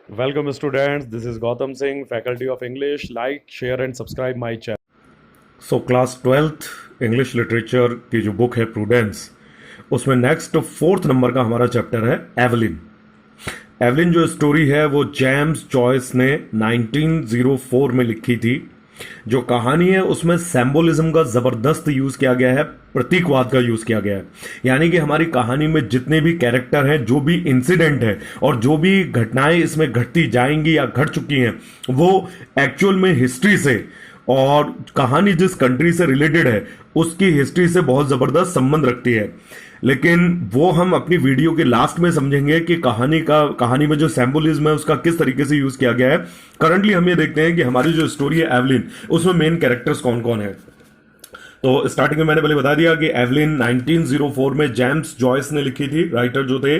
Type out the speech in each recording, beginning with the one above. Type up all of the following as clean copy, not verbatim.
Welcome, students. This is Gautam Singh, Faculty of English. Like, share, and subscribe my channel. So class twelfth English literature की जो book है prudence, उसमें next fourth number का हमारा chapter है Evelyn. Evelyn जो story है वो जेम्स जॉयस ने 1904 में लिखी थी। जो कहानी है उसमें सिंबोलिज्म का जबरदस्त यूज किया गया है, प्रतीकवाद का यूज किया गया है। यानी कि हमारी कहानी में जितने भी कैरेक्टर हैं, जो भी इंसिडेंट है और जो भी घटनाएं इसमें घटती जाएंगी या घट चुकी हैं, वो एक्चुअल में हिस्ट्री से और कहानी जिस कंट्री से रिलेटेड है उसकी हिस्ट्री से बहुत जबरदस्त संबंध रखती है। लेकिन वो हम अपनी वीडियो के लास्ट में समझेंगे कि कहानी में जो सिंबोलिज्म है उसका किस तरीके से यूज किया गया है। करंटली हम ये देखते हैं कि हमारी जो स्टोरी है एवलिन, उसमें मेन कैरेक्टर्स कौन कौन है। तो स्टार्टिंग में मैंने पहले बता दिया कि एवलिन 1904 में जेम्स जॉयस ने लिखी थी, राइटर जो थे,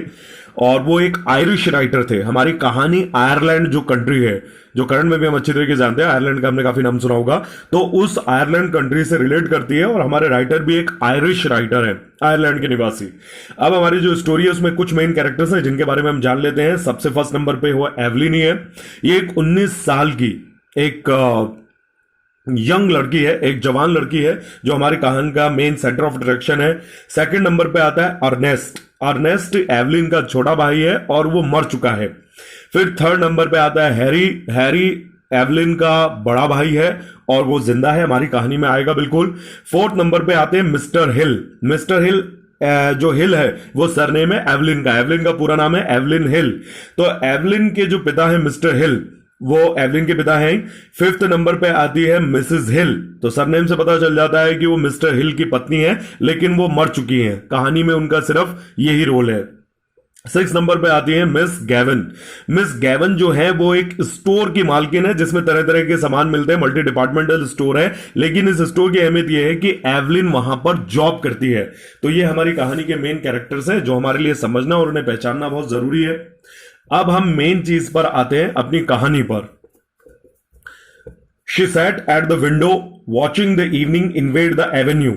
और वो एक आयरिश राइटर थे। हमारी कहानी आयरलैंड जो कंट्री है, जो करंट में भी हम अच्छी तरीके से जानते हैं, आयरलैंड का हमने काफी नाम सुना होगा, तो उस आयरलैंड कंट्री से रिलेट करती है और हमारे राइटर भी एक आयरिश राइटर है, आयरलैंड के निवासी। अब हमारी जो स्टोरी है उसमें कुछ मेन कैरेक्टर्स हैं जिनके बारे में हम जान लेते हैं। सबसे फर्स्ट नंबर पे हुआ एवलिन ही है। ये एक 19 साल की एक यंग लड़की है, एक जवान लड़की है जो हमारी कहानी का मेन सेंटर ऑफ डायरेक्शन है। सेकंड नंबर पे आता है अर्नेस्ट। अर्नेस्ट एवलिन का छोटा भाई है और वो मर चुका है। फिर थर्ड नंबर पे आता है हैरी। हैरी एवलिन का बड़ा भाई है और वो जिंदा है, हमारी कहानी में आएगा बिल्कुल। फोर्थ नंबर पे आते हैं मिस्टर हिल। मिस्टर हिल जो हिल है वो सरनेम है एवलिन का। एवलिन का पूरा नाम है एवलिन हिल। तो एवलिन के जो पिता है मिस्टर हिल, वो एवलिन के पिता हैं। फिफ्थ नंबर पे आती है मिसेस हिल। तो सरनेम से पता चल जाता है कि वो मिस्टर हिल की पत्नी है, लेकिन वो मर चुकी हैं। कहानी में उनका सिर्फ यही रोल है। सिक्स नंबर पे आती है मिस गैवन। मिस गैवन जो है वो एक स्टोर की मालकिन है जिसमें तरह तरह के सामान मिलते हैं, मल्टी डिपार्टमेंटल स्टोर है। लेकिन इस स्टोर की अहमियत यह है कि एवलिन वहां पर जॉब करती है। तो ये हमारी कहानी के मेन कैरेक्टर्स हैं जो हमारे लिए समझना और उन्हें पहचानना बहुत जरूरी है। अब हम मेन चीज पर आते हैं, अपनी कहानी पर। She set at the window watching the evening invade the Avenue.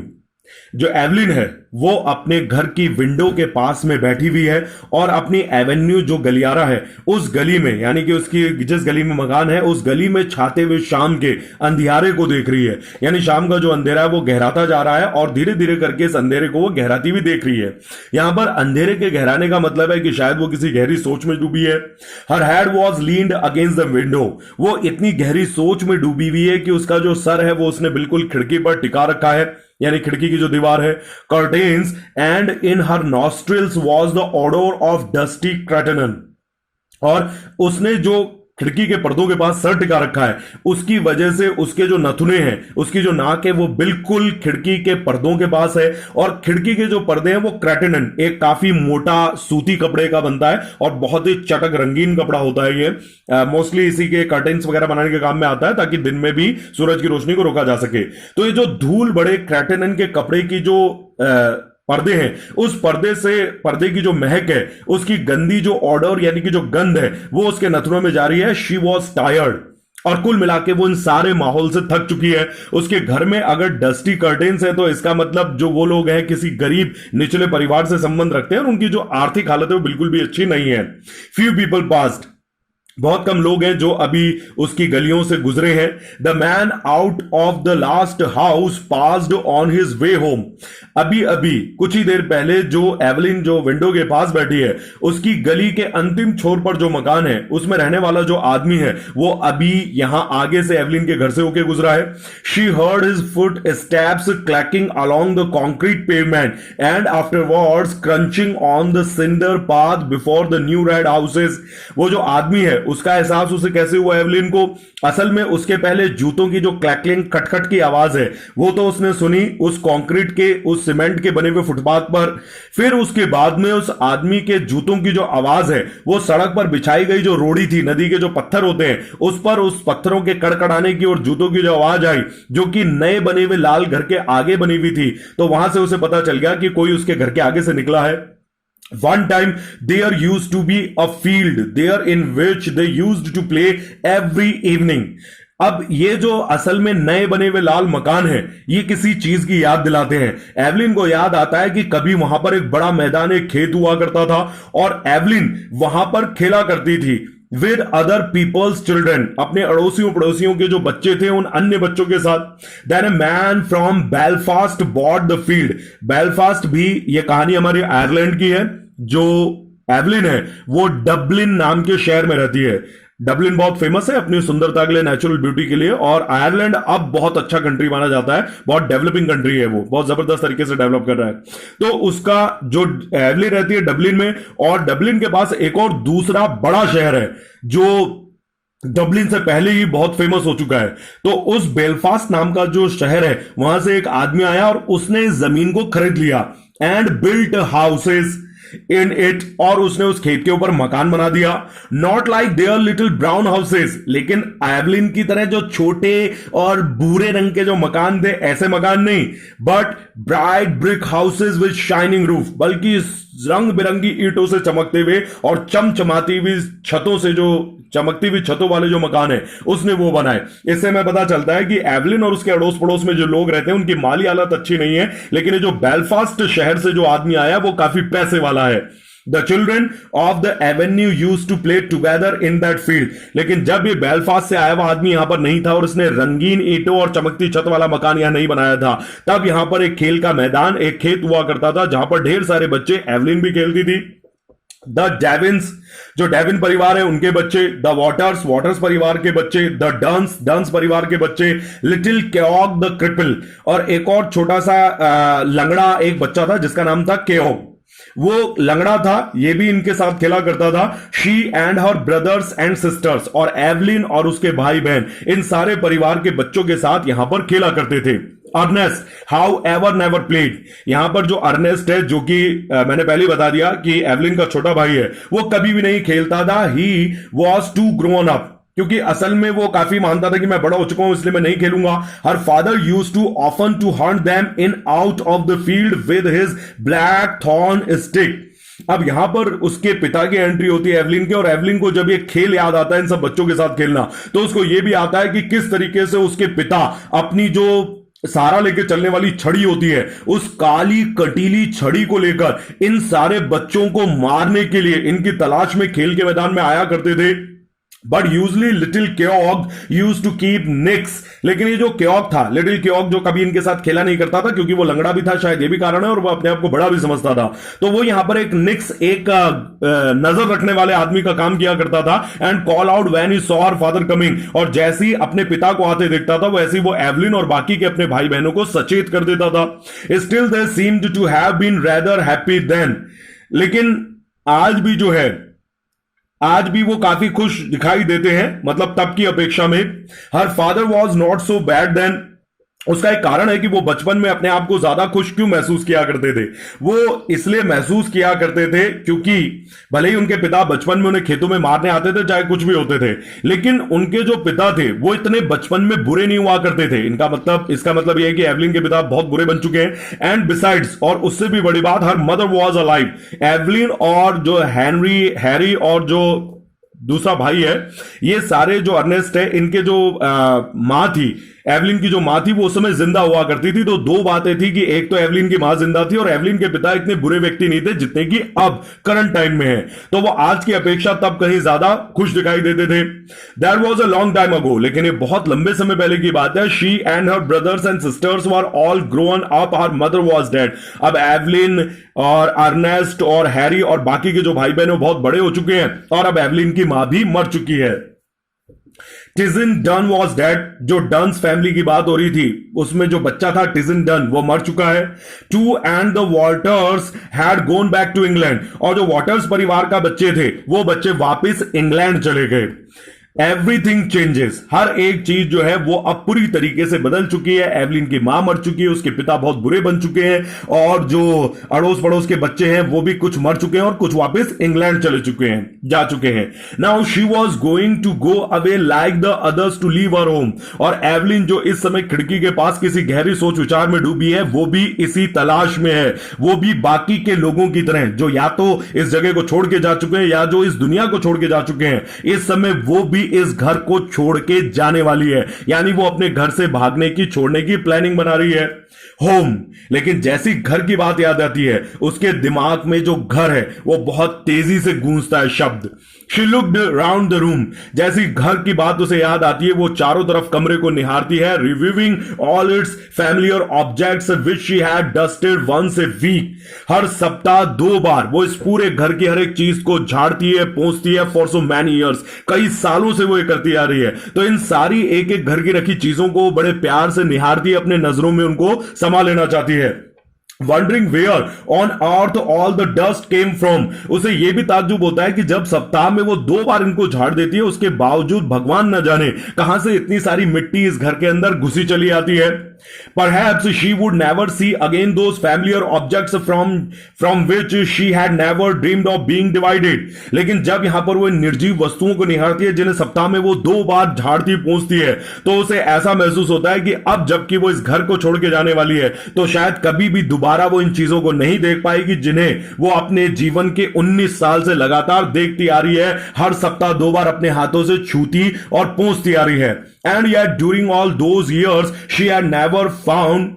जो एवलिन है वो अपने घर की विंडो के पास में बैठी हुई है और अपनी एवेन्यू जो गलियारा है उस गली में, यानी कि उसकी जिस गली में मकान है उस गली में छाते हुए शाम के अंधियारे को देख रही है। यानी शाम का जो अंधेरा है वो गहराता जा रहा है और धीरे धीरे करके इस अंधेरे को वो गहराती हुई देख रही है। यहां पर अंधेरे के गहराने का मतलब है कि शायद वो किसी गहरी सोच में डूबी है। हर head was leaned against the window. वो इतनी गहरी सोच में डूबी हुई है कि उसका जो सर है वो उसने बिल्कुल खिड़की पर टिका रखा है, यानी खिड़की की जो दीवार है। Curtains and in her nostrils was the odour of dusty cretonne. और उसने जो खिड़की के पर्दों के पास सर टिका रखा है उसकी वजह से उसके जो नथुने हैं, उसकी जो नाक है वो बिल्कुल खिड़की के पर्दों के पास है। और खिड़की के जो पर्दे हैं वो क्रैटनन, एक काफी मोटा सूती कपड़े का बनता है और बहुत ही चटक रंगीन कपड़ा होता है ये। मोस्टली इसी के कर्टेन्स वगैरह बनाने के काम में आता है ताकि दिन में भी सूरज की रोशनी को रोका जा सके। तो ये जो धूल बड़े क्रैटनन के कपड़े की जो पर्दे हैं, उस पर्दे से पर्दे की जो महक है, उसकी गंदी जो ऑर्डर यानी कि जो गंध है वो उसके नथुनों में जा रही है। She was tired. और कुल मिला के वो इन सारे माहौल से थक चुकी है। उसके घर में अगर डस्टी कर्टेन्स है तो इसका मतलब जो वो लोग हैं किसी गरीब निचले परिवार से संबंध रखते हैं और उनकी जो आर्थिक हालत है वो बिल्कुल भी अच्छी नहीं है। Few people passed. बहुत कम लोग हैं जो अभी उसकी गलियों से गुजरे हैं। The man out of the last house passed on his way home. अभी अभी कुछ ही देर पहले जो एवलिन जो विंडो के पास बैठी है उसकी गली के अंतिम छोर पर जो मकान है उसमें रहने वाला जो आदमी है वो अभी यहां आगे से एवलिन के घर से होके गुजरा है। She heard his footsteps clacking along the concrete pavement and afterwards crunching on the cinder path before the new red houses. वो जो आदमी है उसका एहसास उसे कैसे हुआ एवलिन को? असल में उसके पहले जूतों की जो क्लैकलिंग खटखट की आवाज है वो तो उसने सुनी उस कंक्रीट के, उस सीमेंट के बने हुए फुटपाथ पर। फिर उसके बाद में उस आदमी के जूतों की जो आवाज है वो सड़क पर बिछाई गई जो रोड़ी थी, नदी के जो पत्थर होते हैं उस पर उस पत्थरों के कड़कड़ाने की और जूतों की जो आवाज आई जो कि नए बने हुए लाल घर के आगे बनी हुई थी, तो वहां से उसे पता चल गया कि कोई उसके घर के आगे से निकला है। One time there used to be a field there in which they used to play every evening. अब ये जो असल में नए बने हुए लाल मकान है ये किसी चीज की याद दिलाते हैं। एवलिन को याद आता है कि कभी वहां पर एक बड़ा मैदान, एक खेत हुआ करता था और एवलिन वहां पर खेला करती थी। विद अदर पीपल्स चिल्ड्रन, अपने अड़ोसियों पड़ोसियों के जो बच्चे थे उन अन्य बच्चों के साथ। Then a man from Belfast bought the field. Belfast भी, ये कहानी हमारी आयरलैंड की है। जो एवलिन है वो डबलिन नाम के शहर में रहती है। डबलिन बहुत फेमस है अपनी सुंदरता के लिए, नेचुरल ब्यूटी के लिए, और आयरलैंड अब बहुत अच्छा कंट्री माना जाता है, बहुत डेवलपिंग कंट्री है, वो बहुत जबरदस्त तरीके से डेवलप कर रहा है। तो उसका जो एवलिन रहती है डबलिन में, और डबलिन के पास एक और दूसरा बड़ा शहर है जो डबलिन से पहले ही बहुत फेमस हो चुका है। तो उस बेलफास्ट नाम का जो शहर है वहां से एक आदमी आया और उसने जमीन को खरीद लिया and built houses in it, और उसने उस खेत के ऊपर मकान बना दिया। Not like their little brown houses, लेकिन एवलिन की तरह जो छोटे और भूरे रंग के जो मकान थे ऐसे मकान नहीं, but bright brick houses with shining roof, बल्कि रंग बिरंगी ईंटों से चमकते हुए और चमचमाती हुई छतों से, जो चमकती हुई छतों वाले जो मकान है उसने वो बनाए। इससे हमें पता चलता है कि एवलिन और उसके अड़ोस पड़ोस में जो लोग रहते हैं उनकी माली हालत अच्छी नहीं है, लेकिन ये जो बेलफास्ट शहर से जो आदमी आया वो काफी पैसे वाला है। The children of the avenue used to play together in that field, लेकिन जब ये बेलफास्ट से आया हुआ आदमी यहां पर नहीं था और उसने रंगीन ईंटों और चमकती छत वाला मकान यहां नहीं बनाया था, तब यहां पर एक खेल का मैदान, एक खेत हुआ करता था जहां पर ढेर सारे बच्चे, एवलिन भी खेलती थी। द डेविन्स, जो डेविन परिवार है उनके बच्चे, द वॉटर्स, वॉटर्स परिवार के बच्चे, द डंस, डंस परिवार के बच्चे, लिटिल केओग द क्रिपल, और एक और छोटा सा लंगड़ा एक बच्चा था जिसका नाम था केओग, वो लंगड़ा था, ये भी इनके साथ खेला करता था। She and her brothers and sisters, और एवलिन और उसके भाई बहन इन सारे परिवार के बच्चों के साथ यहां पर खेला करते थे। Ernest however never played, यहां पर जो अर्नेस्ट है, जो कि मैंने पहले बता दिया कि एवलिन का छोटा भाई है, वो कभी भी नहीं खेलता था। He was too grown up, क्योंकि असल में वो काफी मानता था कि मैं बड़ा हो चुका हूं इसलिए मैं नहीं खेलूंगा। Her father used to often to hunt them in out of the field with his blackthorn stick. अब यहां पर उसके पिता की एंट्री होती है एवलिन के, और एवलिन को जब ये खेल याद आता है इन सब बच्चों के साथ खेलना, तो उसको ये भी आता है कि किस तरीके से उसके पिता अपनी जो सारा लेके चलने वाली छड़ी होती है, उस काली कटीली छड़ी को लेकर इन सारे बच्चों को मारने के लिए इनकी तलाश में खेल के मैदान में आया करते थे। But usually little Keogh used to keep nix, लेकिन ये जो केओग था, लिटिल केओग, जो कभी इनके साथ खेला नहीं करता था क्योंकि वो लंगड़ा भी था, शायद ये भी कारण है, और वो अपने आप को बड़ा भी समझता था, तो वो यहां पर एक निक्स, एक नजर रखने वाले आदमी का काम किया करता था। And call out when he saw her father coming, और जैसे ही अपने पिता को आते देखता था वैसे ही वो एवलिन और बाकी के अपने भाई बहनों को सचेत कर देता था। Still they seemed to have been rather happy then, लेकिन आज भी जो है, आज भी वो काफी खुश दिखाई देते हैं, मतलब तब की अपेक्षा में। Her father was not so bad then, उसका एक कारण है कि वो बचपन में अपने आप को ज्यादा खुश क्यों महसूस किया करते थे। वो इसलिए महसूस किया करते थे क्योंकि भले ही उनके पिता बचपन में उन्हें खेतों में मारने आते थे, चाहे कुछ भी होते थे, लेकिन उनके जो पिता थे वो इतने बचपन में बुरे नहीं हुआ करते थे। इसका मतलब यह है कि एवलिन के पिता बहुत बुरे बन चुके हैं। एंड बिसाइड्स, और उससे भी बड़ी बात, her mother was alive. Evelyn और जो हैरी और जो दूसरा भाई है, ये सारे जो अर्नेस्ट है, इनके जो मां थी, एवलिन की जो मां थी, वो उस समय जिंदा हुआ करती थी। तो दो बातें थी कि एक तो एवलिन की मां जिंदा थी और एवलिन के पिता इतने बुरे व्यक्ति नहीं थे जितने कि अब करंट टाइम में है, तो वो आज की अपेक्षा तब कहीं ज्यादा खुश दिखाई देते थे। That was a long time ago, लेकिन ये बहुत लंबे समय पहले की बात है। She and her brothers and sisters were all grown up, her mother was dead. अब एवलिन और अर्नेस्ट और हैरी और बाकी के जो भाई बहन वो बहुत बड़े हो चुके हैं, और अब एवलिन की मां भी मर चुकी है। टिजन डन वॉज डेड, जो डन्स फैमिली की बात हो रही थी उसमें जो बच्चा था टिजन डन, वो मर चुका है। Too and the Waters had gone back to England, और जो वॉटर्स परिवार का बच्चे थे वो बच्चे वापस इंग्लैंड चले गए। एवरीथिंग चेंजेस, हर एक चीज जो है वो अब पूरी तरीके से बदल चुकी है। एवलिन की मां मर चुकी है, उसके पिता बहुत बुरे बन चुके हैं, और जो अड़ोस पड़ोस के बच्चे हैं वो भी कुछ मर चुके हैं और कुछ वापस इंग्लैंड जा चुके हैं। Now she was going to go away like the others to leave her home, और एवलिन जो इस समय खिड़की के पास किसी गहरी सोच विचार में डूबी है, वो भी इसी तलाश में है। वो भी बाकी के लोगों की तरह जो या तो इस जगह को छोड़ के जा चुके हैं या जो इस दुनिया को छोड़ के जा चुके हैं, इस समय वो भी इस घर को छोड़ के जाने वाली है, यानी वो अपने घर से भागने की, छोड़ने की प्लानिंग बना रही है। होम। लेकिन जैसी घर की बात याद आती है, उसके दिमाग में जो घर है वो बहुत तेजी से गूंजता है शब्द। She looked round the room. जैसी घर की बात उसे याद आती है, वो चारों तरफ कमरे को निहारती है, reviewing all its familiar objects which she had dusted once a week. हर सप्ताह 2 बार वो इस पूरे घर की हर एक चीज को झाड़ती है, पोंछती है फॉर सो मैनी ईयर्स। कई सालों से वो ये करती आ रही है। तो इन सारी एक एक घर की रखी चीजों को बड़े प्यार से निहारती है, अपने नजरों में उनको समा लेना चाहती है। Wondering where on earth all the dust came from। उसे यह भी ताज्जुब होता है कि जब सप्ताह में वो 2 बार इनको झाड़ देती है, उसके बावजूद भगवान न जाने कहां से इतनी सारी मिट्टी इस घर के अंदर घुसी चली आती है। Perhaps she would never see again those familiar objects from which she had never dreamed of being divided। लेकिन जब यहां पर वो निर्जीव वस्तुओं को निहारती है जिन्हें सप्ताह में वो 2 बार झाड़ती पहुंचती है, तो उसे ऐसा महसूस होता है कि अब जबकि वो इस घर को छोड़ के जाने वाली है, तो शायद कभी भी दोबारा वो इन चीजों को नहीं देख पाएगी जिन्हें वो अपने जीवन के 19 साल से लगातार देखती आ रही है, हर सप्ताह 2 बार अपने हाथों से छूती और पहुंचती आ रही है। And yet during all those years she had never found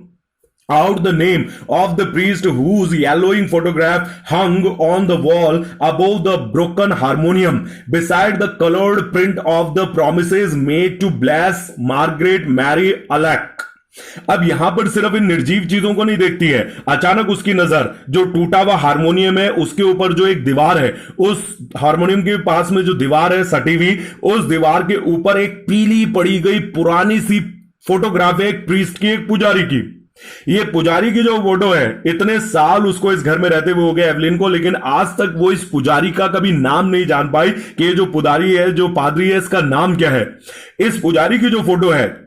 out the name of the priest whose yellowing photograph hung on the wall above the broken harmonium beside the colored print of the promises made to bless Margaret Mary Alack। अब यहां पर सिर्फ इन निर्जीव चीजों को नहीं देखती है, अचानक उसकी नजर जो टूटा हुआ हारमोनियम है उसके ऊपर जो एक दीवार है, उस हारमोनियम के पास में जो दीवार है सटी हुई, उस दीवार के ऊपर एक पीली पड़ी गई पुरानी सी फोटोग्राफ है, एक प्रीस्ट की, एक पुजारी की। ये पुजारी की जो फोटो है, इतने साल उसको इस घर में रहते हुए हो गए एवलिन को, लेकिन आज तक वो इस पुजारी का कभी नाम नहीं जान पाई कि ये जो पुजारी है, जो पादरी है, इसका नाम क्या है। इस पुजारी की जो फोटो है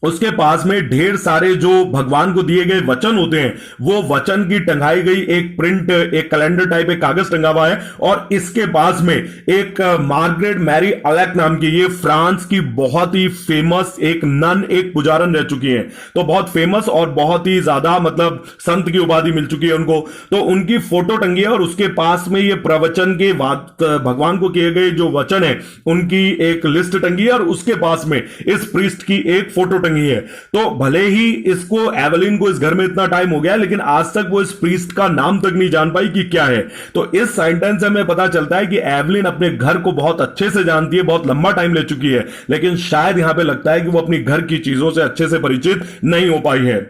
उसके पास में ढेर सारे जो भगवान को दिए गए वचन होते हैं, वो वचन की टंगाई गई एक प्रिंट, एक कैलेंडर टाइप एक कागज टंगा हुआ है। और इसके पास में एक मार्गरेट मैरी अलैक नाम की, ये फ्रांस की बहुत ही फेमस एक नन, एक पुजारन रह चुकी हैं, तो बहुत फेमस और बहुत ही ज्यादा मतलब संत की उपाधि मिल चुकी है उनको। तो उनकी फोटो टंगी है और उसके पास में ये प्रवचन के भगवान को किए गए जो वचन है उनकी एक लिस्ट टंगी है, और उसके पास में इस प्रीस्ट की एक फोटो टंगी है। तो भले ही इसको एवलिन को इस घर में इतना टाइम हो गया, लेकिन आज तक वो इस प्रीस्ट का नाम तक नहीं जान पाई कि क्या है। तो इस सेंटेंस से हमें पता चलता है कि एवलिन अपने घर को बहुत अच्छे से जानती है, बहुत लंबा टाइम ले चुकी है, लेकिन शायद यहां पे लगता है कि वो अपनी घर की चीजों से अच्छे से परिचित नहीं हो पाई है।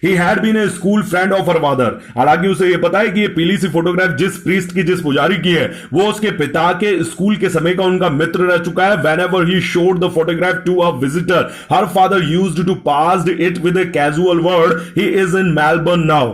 He had been a school friend of her father। हालांकि उसे यह पता है कि ये पीली सी फोटोग्राफ जिस प्रीस्ट की, जिस पुजारी की है, वो उसके पिता के स्कूल के समय का उनका मित्र रह चुका है। Whenever he showed the photograph to a visitor, her father used to pass it with a casual word, "He is in Melbourne now"।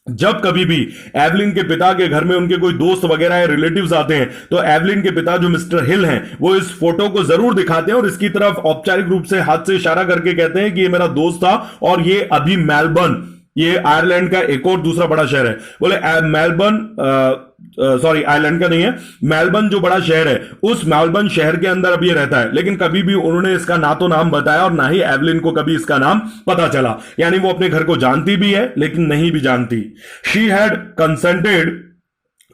जब कभी भी एवलिन के पिता के घर में उनके कोई दोस्त वगैरह या रिलेटिव्स आते हैं, तो एवलिन के पिता जो मिस्टर हिल हैं, वो इस फोटो को जरूर दिखाते हैं और इसकी तरफ औपचारिक रूप से हाथ से इशारा करके कहते हैं कि ये मेरा दोस्त था और ये अभी मेलबर्न, ये आयरलैंड का एक और दूसरा बड़ा शहर है, बोले मेलबर्न, सॉरी आयरलैंड का नहीं है, मेलबर्न जो बड़ा शहर है, उस मेलबर्न शहर के अंदर अभी रहता है। लेकिन कभी भी उन्होंने इसका ना तो नाम बताया और ना ही एवलिन को कभी इसका नाम पता चला, यानी वो अपने घर को जानती भी है लेकिन नहीं भी जानती। She had consented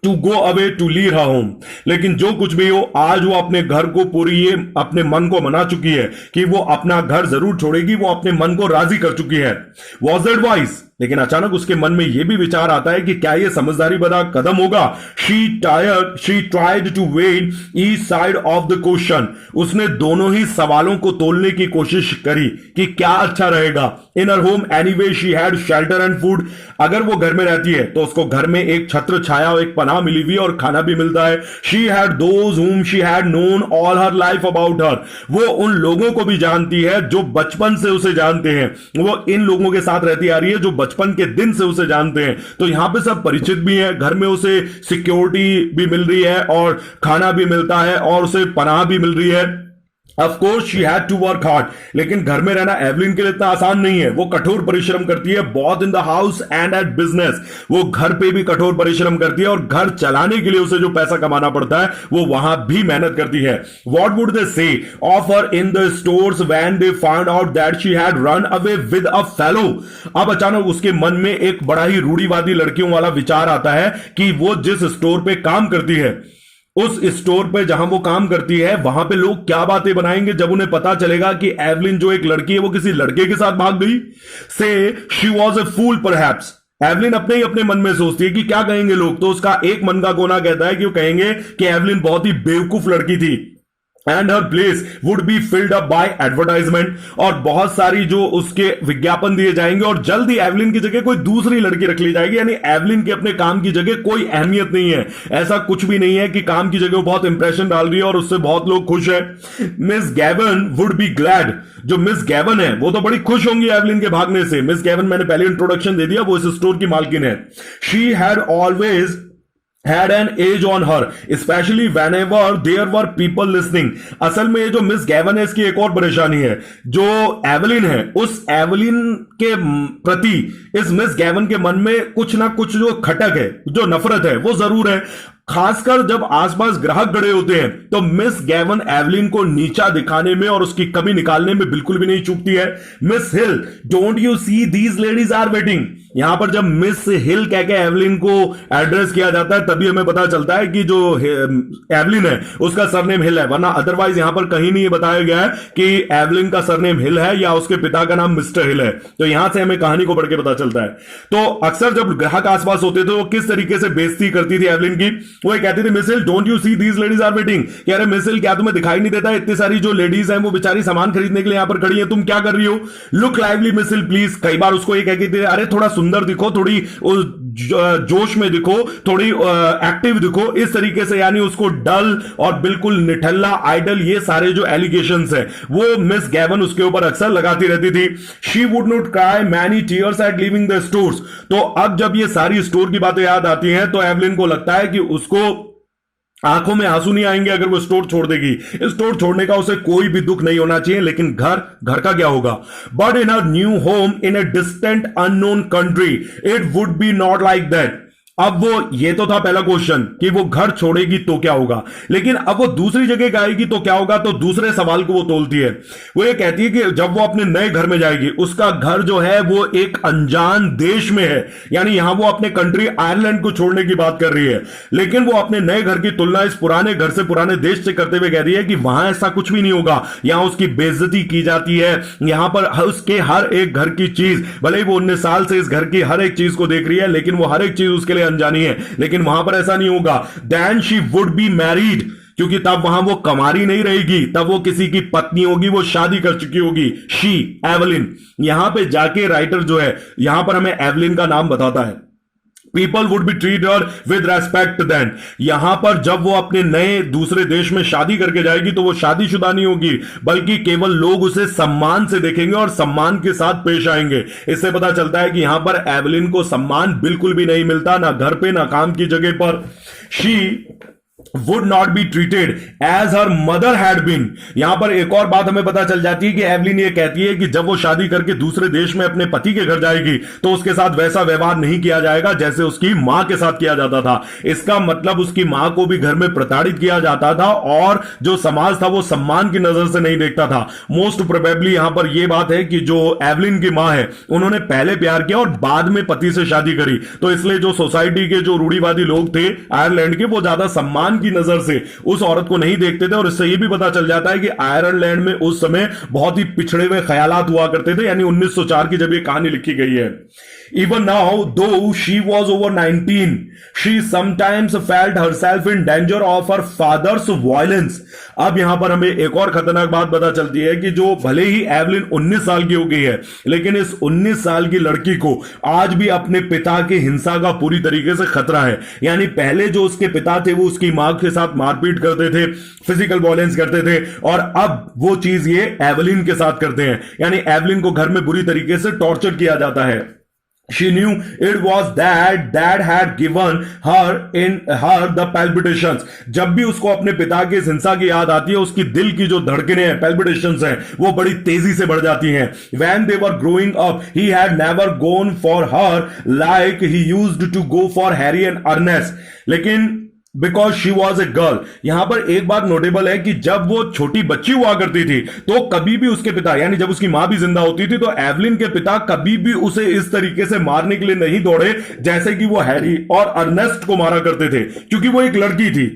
to go away to leave her home. लेकिन जो कुछ भी हो, आज वो अपने घर को पूरी ये अपने मन को मना चुकी है कि वो अपना घर जरूर छोड़ेगी, वो अपने मन को राजी कर चुकी है। Was that wise? लेकिन अचानक उसके मन में यह भी विचार आता है कि क्या यह समझदारी भरा कदम होगा। She tried to weigh each side of the question. उसने दोनों ही सवालों को तोलने की कोशिश करी कि क्या अच्छा रहेगा। In her home anyway she had shelter and food. अगर वो घर में रहती है तो उसको घर में एक छत्र छाया और एक पनाह मिली हुई और खाना भी मिलता है। She had those whom she had known all her life about her। वो उन लोगों को भी जानती है जो बचपन से उसे जानते हैं। वो इन लोगों के साथ रहती आ रही है जो बचपन के दिन से उसे जानते हैं। तो यहां पे सब परिचित भी है, घर में उसे सिक्योरिटी भी मिल रही है और खाना भी मिलता है और उसे पनाह भी मिल रही है। Of course she had to work hard। लेकिन घर में रहना एवलिन के लिए इतना आसान नहीं है। वो कठोर परिश्रम करती है, both in the house and at business। वो घर पे भी कठोर परिश्रम करती है और घर चलाने के लिए उसे जो पैसा कमाना पड़ता है वो वहां भी मेहनत करती है। What would they say of her in the stores when they found out that she had run away with a fellow? अब अचानक उसके मन में एक बड़ा ही रूढ़िवादी लड़कियों वाला विचार आता है कि वो जिस स्टोर पे काम करती है उस स्टोर पे जहां वो काम करती है वहां पे लोग क्या बातें बनाएंगे जब उन्हें पता चलेगा कि एवलिन जो एक लड़की है वो किसी लड़के के साथ भाग गई। Say she was a fool perhaps. Eveline अपने ही अपने मन में सोचती है कि क्या कहेंगे लोग, तो उसका एक मन का कोना कहता है कि वो कहेंगे कि एवलिन बहुत ही बेवकूफ लड़की थी and her place would be filled up by advertisement, और बहुत सारी जो उसके विज्ञापन दिए जाएंगे और जल्द ही एवलिन की जगह कोई दूसरी लड़की रख ली जाएगी। यानी एवलिन के अपने काम की जगह कोई अहमियत नहीं है, ऐसा कुछ भी नहीं है कि काम की जगह वो बहुत इंप्रेशन डाल रही है और उससे बहुत लोग खुश है। Miss Gavan would be glad. जो मिस गैवन है वो तो बड़ी खुश होंगी एवलिन के भागने से। मिस गैवन मैंने पहले इंट्रोडक्शन दे दिया, वो इस स्टोर की मालकिन है। She had always had an edge on her, especially whenever there were people listening। असल में ये जो मिस गैवन है इसकी एक और परेशानी है, जो एवलिन है उस एवलिन के प्रति इस मिस गैवन के मन में कुछ ना कुछ जो खटक है, जो नफरत है वो जरूर है। खासकर जब आसपास ग्राहक खड़े होते हैं तो मिस गैवन एवलिन को नीचा दिखाने में और उसकी कमी निकालने में बिल्कुल भी नहीं चूकती है। Miss Hill, don't you see these ladies are waiting. यहां पर जब मिस हिल कह के एवलिन को एड्रेस किया जाता है तभी हमें पता चलता है कि जो एवलिन है उसका सरनेम हिल है, वरना अदरवाइज यहां पर कहीं नहीं बताया गया है कि एवलिन का सरनेम हिल है या उसके पिता का नाम मिस्टर हिल है। तो यहां से हमें कहानी को पढ़ के पता चलता है। तो अक्सर जब ग्राहक आसपास होते थे वो किस तरीके से बेइज्जती करती थी एवलिन की, वो कहती थी Miss Hill don't you see these ladies are waiting. कह रहे मिस हिल क्या तुम्हें दिखाई नहीं देता, इतनी सारी जो लेडीज हैं वो बेचारी सामान खरीदने के लिए यहां पर खड़ी हैं, तुम क्या कर रही हो। Look lively miss hill please. कई बार उसको ये कहती थी अरे थोड़ा सुंदर दिखो, थोड़ी जोश में दिखो, थोड़ी एक्टिव दिखो, इस तरीके से। यानी उसको डल और बिल्कुल निठल्ला, आइडल, ये सारे जो एलिगेशंस है वो मिस गैवन उसके ऊपर अक्सर लगाती रहती थी। She would not cry many tears at leaving the stores. तो अब जब ये सारी स्टोर की बातें याद आती हैं तो एवलिन को लगता है कि उसको आंखों में आंसू नहीं आएंगे अगर वो स्टोर छोड़ देगी। स्टोर छोड़ने का उसे कोई भी दुख नहीं होना चाहिए, लेकिन घर का क्या होगा। But in a new home in a distant unknown country it would be not like that. अब वो, ये तो था पहला क्वेश्चन कि वो घर छोड़ेगी तो क्या होगा, लेकिन अब वो दूसरी जगह जाएगी तो क्या होगा। तो दूसरे सवाल को वो तोलती है। वो ये कहती है कि जब वो अपने नए घर में जाएगी उसका घर जो है वो एक अनजान देश में है। यानी यहां वो अपने कंट्री आयरलैंड को छोड़ने की बात कर रही है, लेकिन वो अपने नए घर की तुलना इस पुराने घर से, पुराने देश से करते हुए कह रही है कि वहां ऐसा कुछ भी नहीं होगा। यहां उसकी बेइज्जती की जाती है, यहां पर उसके हर एक घर की चीज, भले ही वो 19 साल से इस घर की हर एक चीज को देख रही है, लेकिन वो हर एक चीज उसके लिए अनजानी है। लेकिन वहां पर ऐसा नहीं होगा। Then she would be married, क्योंकि तब वहां वो कमारी नहीं रहेगी, तब वो किसी की पत्नी होगी, वो शादी कर चुकी होगी। शी एवलिन, यहां पे जाके राइटर जो है यहां पर हमें एवलिन का नाम बताता है। People would be treat her with respect. Then यहां पर जब वो अपने नए दूसरे देश में शादी करके जाएगी तो वो शादीशुदा नहीं होगी, बल्कि केवल लोग उसे सम्मान से देखेंगे और सम्मान के साथ पेश आएंगे। इससे पता चलता है कि यहां पर एवलिन को सम्मान बिल्कुल भी नहीं मिलता, ना घर पे ना काम की जगह पर। She would not be treated as her mother had been। यहां पर एक और बात हमें पता चल जाती है कि एवलिन ये कहती है कि जब वो शादी करके दूसरे देश में अपने पति के घर जाएगी तो उसके साथ वैसा व्यवहार नहीं किया जाएगा जैसे उसकी मां के साथ किया जाता था। इसका मतलब उसकी मां को भी घर में प्रताड़ित किया जाता था और जो समाज था वो सम्मान की नजर से नहीं देखता था। मोस्ट प्रोबेबली यहां पर यह बात है कि जो एवलिन की मां है उन्होंने पहले प्यार किया और बाद में पति से शादी करी, तो इसलिए जो सोसाइटी के जो रूढ़िवादी लोग थे आयरलैंड के, वो ज्यादा सम्मान की नजर से उस औरत को नहीं देखते थे। और इससे यह भी पता चल जाता है कि आयरलैंड में उस समय बहुत ही पिछड़े हुए ख्यालात हुआ करते थे। यानी 1904 की जब ये कहानी लिखी गई है। Even now, though she was over 19, she sometimes felt herself in danger of her father's violence। अब यहां पर हमें एक और खतरनाक बात पता चलती है कि जो भले ही एवलिन 19 साल की हो गई है, लेकिन इस 19 साल की लड़की को आज भी अपने पिता की हिंसा का पूरी तरीके से खतरा है। यानी पहले जो उसके पिता थे वो उसकी मां के साथ मारपीट करते थे, फिजिकल वायलेंस करते थे, और अब वो चीज ये एवलिन के साथ करते हैं। यानी एवलिन को घर में बुरी तरीके से टॉर्चर किया जाता है। She knew it was that dad had given her the palpitations। जब भी उसको अपने पिता की हिंसा की याद आती है उसकी दिल की जो धड़कनें हैं, palpitations हैं, वो बड़ी तेजी से बढ़ जाती हैं। When they were growing up, he had never gone for her like he used to go for Harry and Ernest। लेकिन because she was a girl, यहां पर एक बात नोटेबल है कि जब वो छोटी बच्ची हुआ करती थी तो कभी भी उसके पिता, यानी जब उसकी मां भी जिंदा होती थी, तो एवलिन के पिता कभी भी उसे इस तरीके से मारने के लिए नहीं दौड़े जैसे कि वो हैरी और अर्नेस्ट को मारा करते थे, क्योंकि वो एक लड़की थी।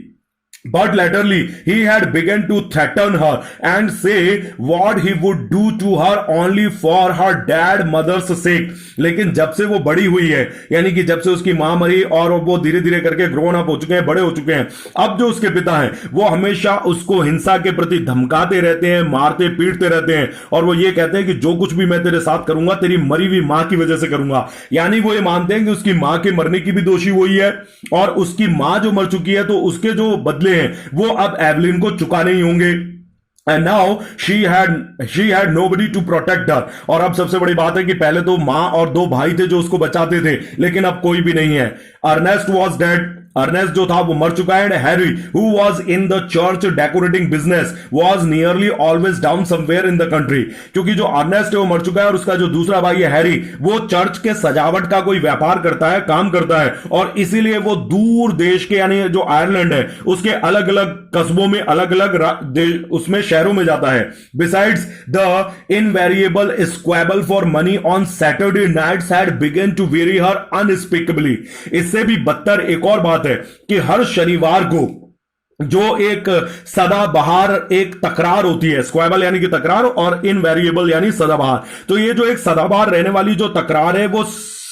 But latterly he had begun to threaten her and say what he would do to her only for her dad mother's sake. लेकिन जब से वो बड़ी हुई है, यानी कि जब से उसकी मां मरी और वो धीरे धीरे करके ग्रोन अप हो चुके हैं, बड़े हो चुके हैं, अब जो उसके पिता हैं वो हमेशा उसको हिंसा के प्रति धमकाते रहते हैं, मारते पीटते रहते हैं, और वो ये कहते हैं कि जो कुछ भी मैं तेरे साथ करूंगा तेरी मरी हुई मां की वजह से करूंगा। यानी वो ये मानते हैं कि उसकी मां के मरने की भी दोषी वही है, और उसकी मां जो मर चुकी है तो उसके जो बदले हैं वो अब एवलिन को चुकाने ही होंगे। And now she had nobody to protect her. और अब सबसे बड़ी बात है कि पहले तो मां और दो भाई थे जो उसको बचाते थे, लेकिन अब कोई भी नहीं है। अर्नेस्ट वॉज डेड, अर्नेस्ट जो था वो मर चुका है। And Harry who was in the church decorating business was nearly always down somewhere in the country. क्योंकि जो अर्नेस्ट है वो मर चुका है और उसका जो दूसरा भाई है हैरी, वो चर्च के सजावट का कोई व्यापार करता है, काम करता है, और इसीलिए वो दूर देश के यानी जो आयरलैंड है उसके अलग अलग कस्बों में, अलग अलग उसमें शहरों में जाता है। Besides the invariable squabble for money on Saturday nights had begun to weary her unspeakably. इससे भी बदतर एक और बात है कि हर शनिवार को जो एक सदाबहार एक तकरार होती है, स्क्वेबल यानी कि तकरार और इनवेरिएबल यानी सदाबहार, तो ये जो एक सदाबहार रहने वाली जो तकरार है वो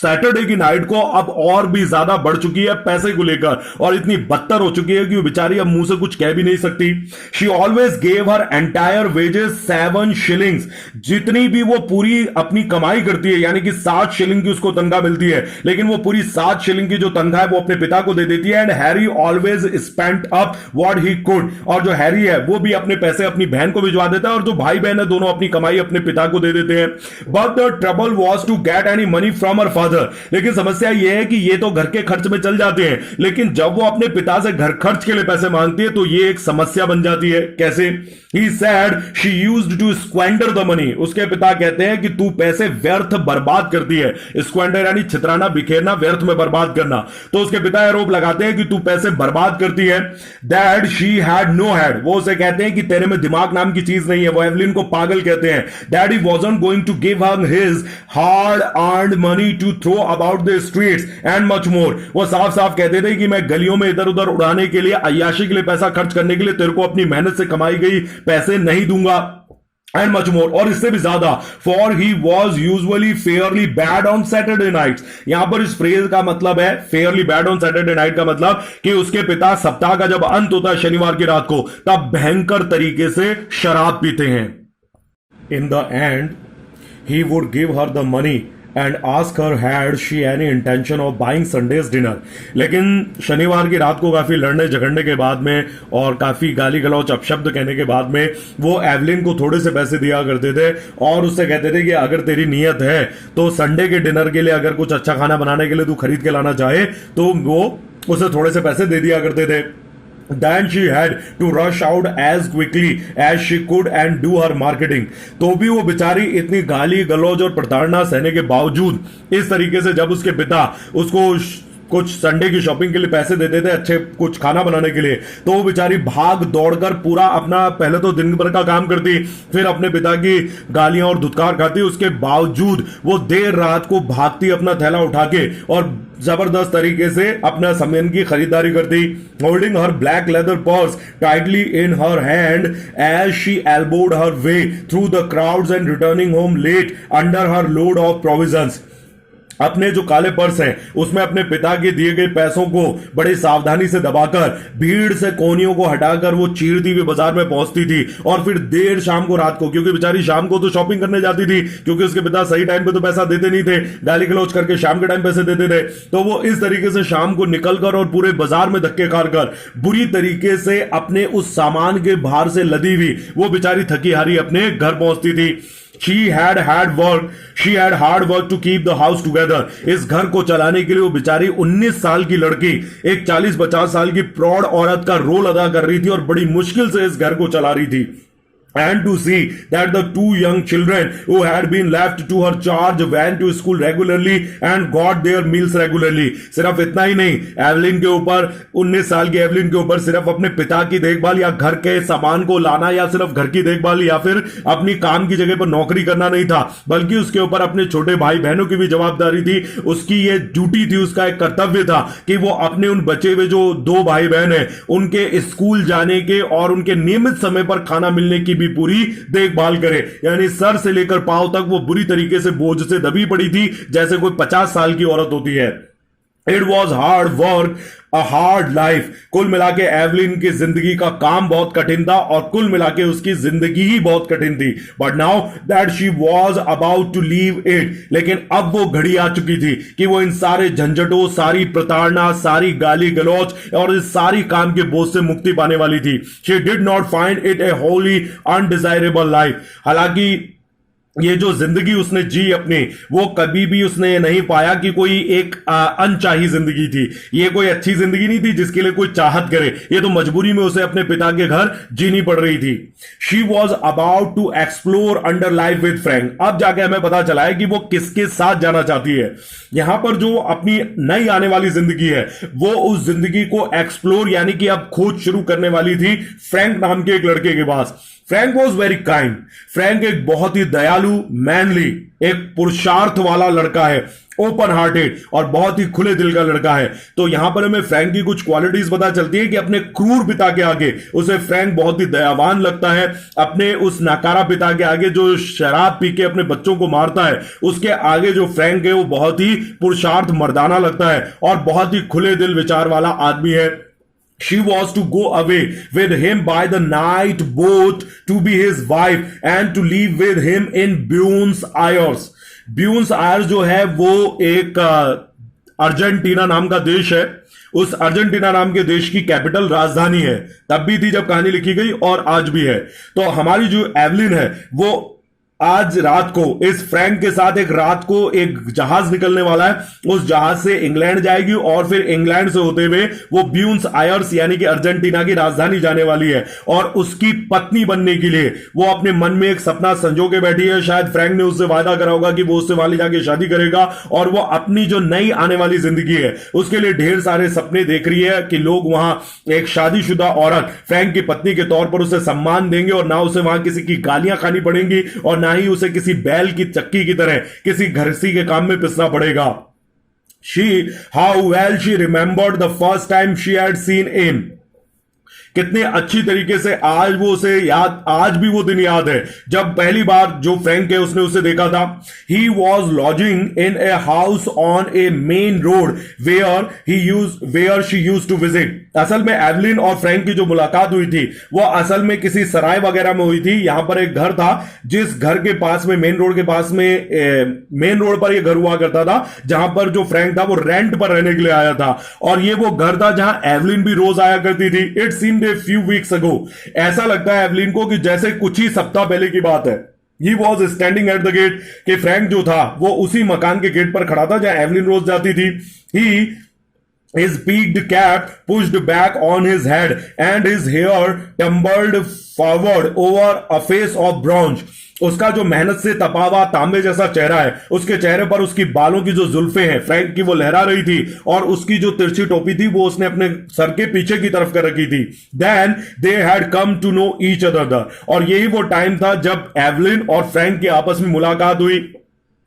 सैटरडे की नाइट को अब और भी ज्यादा बढ़ चुकी है पैसे को लेकर, और इतनी बदतर हो चुकी है कि वो बेचारी अब मुंह से कुछ कह भी नहीं सकती। She always gave her entire wages 7 shillings. जितनी भी वो पूरी अपनी कमाई करती है, यानी कि 7 शिलिंग की उसको तनख्वाह मिलती है, लेकिन वो पूरी 7 शिलिंग की जो तनख्वाह है वो अपने पिता को दे देती है। And Harry always spent up what he could. और जो हैरी है वो भी अपने पैसे अपनी बहन को भिजवा देता है, और जो भाई बहन है दोनों अपनी कमाई अपने पिता को दे देते हैं। But the trouble was to get any money from her father. लेकिन समस्या यह है कि ये तो घर के खर्च में चल जाते हैं, लेकिन जब वो अपने पिता से घर खर्च के लिए पैसे मांगती है तो ये एक समस्या बन जाती है। कैसे? He said she used to squander the money. उसके पिता कहते हैं कि तू पैसे व्यर्थ बर्बाद करती है। स्क्वेंडर यानी छितराना, बिखेरना, व्यर्थ में बर्बाद करना। तो उसके पिता आरोप लगाते हैं कि तू पैसे बर्बाद करती है। That she had no head. वो उसे कहते हैं कि तेरे में दिमाग नाम की चीज नहीं है। वो एवलिन को पागल कहते हैं। That he wasn't going to give her his hard earned money to throw about the streets and much more. वो साफ साफ कहते थे कि मैं गलियों में इधर उधर उड़ाने के लिए, अय्याशी के लिए, पैसा खर्च करने के लिए तेरे को अपनी मेहनत से कमाई गई पैसे नहीं दूंगा। एंड मच मोर, और इससे भी ज्यादा। For he was usually fairly bad on Saturday nights. यहां पर इस फ्रेज का मतलब है fairly bad on Saturday night का मतलब कि उसके पिता सप्ताह का जब अंत होता है शनिवार की रात को, तब भयंकर तरीके से शराब पीते हैं। In the and he would give her the money and ask her had she any intention of buying Sundays dinner. लेकिन शनिवार की रात को काफी लड़ने झगड़ने के बाद में और काफी गाली गलौच अपशब्द कहने के बाद में वो एवलिन को थोड़े से पैसे दिया करते थे, और उससे कहते थे कि अगर तेरी नीयत है तो संडे के डिनर के लिए अगर कुछ अच्छा खाना बनाने के लिए तू खरीद के लाना चाहे तो वो उसे थोड़े से पैसे दे दिया करते थे। Then she had to rush out as quickly as she could and do her marketing. तो भी वो बेचारी इतनी गाली गलौज और प्रताड़ना सहने के बावजूद इस तरीके से जब उसके पिता उसको कुछ संडे की शॉपिंग के लिए पैसे देते थे, अच्छे कुछ खाना बनाने के लिए, तो वो बेचारी भाग दौड़कर पूरा अपना पहले तो दिन भर का काम करती, फिर अपने पिता की गालियां और धुतकार खाती। उसके बावजूद वो देर रात को भागती अपना थैला उठा के और जबरदस्त तरीके से अपना सामान की खरीदारी करती। Holding her black leather purse tightly in her hand as she elbowed her way through the crowds and returning home late under her load of provisions. अपने जो काले पर्स हैं उसमें अपने पिता के दिए गए पैसों को बड़ी सावधानी से दबाकर, भीड़ से कोनियों को हटाकर वो चीरती हुई बाजार में पहुंचती थी, और फिर देर शाम को, रात को, क्योंकि बेचारी शाम को तो शॉपिंग करने जाती थी, क्योंकि उसके पिता सही टाइम पे तो पैसा देते नहीं थे, गाली गलौज करके शाम के टाइम पैसे देते थे। तो वो इस तरीके से शाम को निकलकर और पूरे बाजार में धक्के खाकर बुरी तरीके से अपने उस सामान के भार से लदी हुई वो बेचारी थकी हारी अपने घर पहुंचती थी। She had hard work to keep the house together. इस घर को चलाने के लिए वो बेचारी 19 साल की लड़की एक 40-50 साल की प्रौढ़ औरत का रोल अदा कर रही थी और बड़ी मुश्किल से इस घर को चला रही थी। and to see that the two young children who had been left to her charge went to school regularly and got their meals regularly। सिर्फ इतना ही नहीं, एवलिन के ऊपर 19 साल की एवलिन के ऊपर सिर्फ अपने पिता की देखभाल या घर के सामान को लाना या सिर्फ घर की देखभाल या फिर अपनी काम की जगह पर नौकरी करना नहीं था, बल्कि उसके ऊपर अपने छोटे भाई बहनों की भी जवाबदारी थी। उसकी ये ड्यूटी थी, उसका एक कर्तव्य था कि वो अपने उन बचे हुए जो 2 भाई बहन हैं उनके स्कूल जाने के और उनके नियमित समय पर खाना मिलने की भी पूरी देखभाल करे। यानी सर से लेकर पांव तक वो बुरी तरीके से बोझ से दबी पड़ी थी, जैसे कोई 50 साल की औरत होती है। It was hard work, a hard life. कुल मिला के एवलिन की जिंदगी का काम बहुत कठिन था और कुल मिला के उसकी जिंदगी ही बहुत कठिन थी। But now that she was about to leave it, लेकिन अब वो घड़ी आ चुकी थी कि वो इन सारे झंझटों, सारी प्रताड़ना, सारी गाली गलौज और इस सारी काम के बोझ से मुक्ति पाने वाली थी। She did not find it A Holi undesirable life. हालांकि ये जो जिंदगी उसने जी अपनी, वो कभी भी उसने नहीं पाया कि कोई एक अनचाही जिंदगी थी। ये कोई अच्छी जिंदगी नहीं थी जिसके लिए कोई चाहत करे, ये तो मजबूरी में उसे अपने पिता के घर जीनी पड़ रही थी। She was about to explore under life with Frank. अब जाके हमें पता चला है कि वो किसके साथ जाना चाहती है। यहां पर जो अपनी नई आने वाली जिंदगी है वो उस जिंदगी को एक्सप्लोर यानी कि अब खोज शुरू करने वाली थी फ्रैंक नाम के एक लड़के के पास। Frank was very kind. Frank एक बहुत ही दयालु, मैनली, एक पुरुषार्थ वाला लड़का है, ओपन हार्टेड और बहुत ही खुले दिल का लड़का है। तो यहां पर हमें फ्रैंक की कुछ क्वालिटीज पता चलती है कि अपने क्रूर पिता के आगे उसे फ्रैंक बहुत ही दयावान लगता है। अपने उस नाकारा पिता के आगे जो शराब पी के अपने बच्चों को मारता है, उसके आगे जो फ्रैंक है वो बहुत ही पुरुषार्थ मर्दाना लगता है और बहुत ही खुले दिल विचार वाला आदमी है। She was to go away with him by the night boat to be his wife and to live with him in Buenos Aires। Buenos Aires जो है वो एक अर्जेंटीना नाम का देश है। उस अर्जेंटीना नाम के देश की कैपिटल राजधानी है, तब भी थी जब कहानी लिखी गई और आज भी है। तो हमारी जो एवलिन है वो आज रात को इस फ्रैंक के साथ एक रात को एक जहाज निकलने वाला है। उस जहाज से इंग्लैंड जाएगी और फिर इंग्लैंड से होते हुए वो ब्यूनस आयर्स यानी कि अर्जेंटीना की राजधानी जाने वाली है। और उसकी पत्नी बनने के लिए वो अपने मन में एक सपना संजो के बैठी है। शायद फ्रैंक ने उससे वादा करा होगा कि वो उससे वाली जाके शादी करेगा और वो अपनी जो नई आने वाली जिंदगी है उसके लिए ढेर सारे सपने देख रही है कि लोग वहां एक शादीशुदा औरत फ्रैंक की पत्नी के तौर पर उसे सम्मान देंगे और ना उसे वहां किसी की गालियां खानी पड़ेंगी और ना ही उसे किसी बैल की चक्की की तरह किसी घरसी के काम में पिसना पड़ेगा। How well she remembered the first time she had seen him। कितने अच्छी तरीके से आज वो उसे याद, आज भी वो दिन याद है जब पहली बार जो फ्रैंक है उसने उसे देखा था। He was lodging in a house on a main road where she used to visit. असल में एवलिन और फ्रैंक की जो मुलाकात हुई थी वो असल में किसी सराय वगैरह में हुई थी। यहां पर एक घर था जिस घर के पास में मेन रोड के पास में मेन रोड पर यह घर हुआ करता था जहां पर जो फ्रैंक था वो रेंट पर रहने के लिए आया था और ये वो घर था जहां एवलिन भी रोज आया करती थी। It seemed a few weeks ago. ऐसा लगता है एवलिन को कि जैसे कुछ ही सप्ताह पहले की बात है। He was standing at the gate कि फ्रैंक जो था वो उसी मकान के गेट पर खड़ा था जहां एवलिन रोज जाती थी। His peaked cap pushed back on his head and his hair tumbled forward over a face of bronze। उसका जो मेहनत से तपा हुआ तांबे जैसा चेहरा है, उसके चेहरे पर उसकी बालों की जो जुल्फे हैं फ्रैंक की वो लहरा रही थी और उसकी जो तिरछी टोपी थी वो उसने अपने सर के पीछे की तरफ कर रखी थी। Then they had come to know each other. और यही वो टाइम था जब एवलिन और फ्रैंक की आपस में मुलाकात हुई।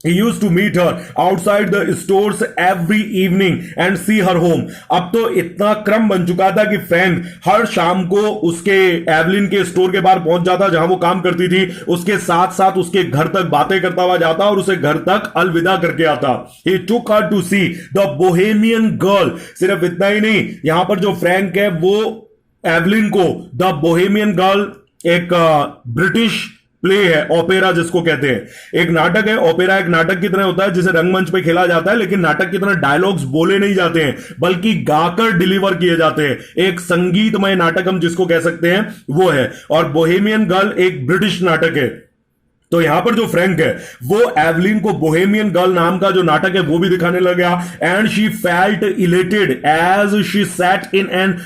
He used to meet her outside the stores every evening and see her home। अब तो इतना क्रम बन चुका था कि फ्रैंक हर शाम को उसके एवलिन के स्टोर के बाहर पहुंच जाता जहां वो काम करती थी, उसके साथ साथ उसके घर तक बातें करता हुआ जाता और उसे घर तक अलविदा करके आता। He took her to see the Bohemian girl। सिर्फ इतना ही नहीं, यहां पर जो फ्रैंक है वो एवलिन को द बोहेमियन गर्ल, एक ब्रिटिश प्ले है, ओपेरा जिसको कहते हैं, एक नाटक है। ओपेरा एक नाटक की तरह होता है जिसे रंगमंच पे खेला जाता है, लेकिन नाटक की तरह डायलॉग्स बोले नहीं जाते हैं बल्कि गाकर डिलीवर किए जाते हैं। एक संगीतमय नाटक हम जिसको कह सकते हैं वो है। और बोहेमियन गर्ल एक ब्रिटिश नाटक है। तो यहां पर जो फ्रैंक है वो एवलिन को बोहेमियन गर्ल नाम का जो नाटक है वो भी दिखाने लग गया। And she felt elated as she sat in an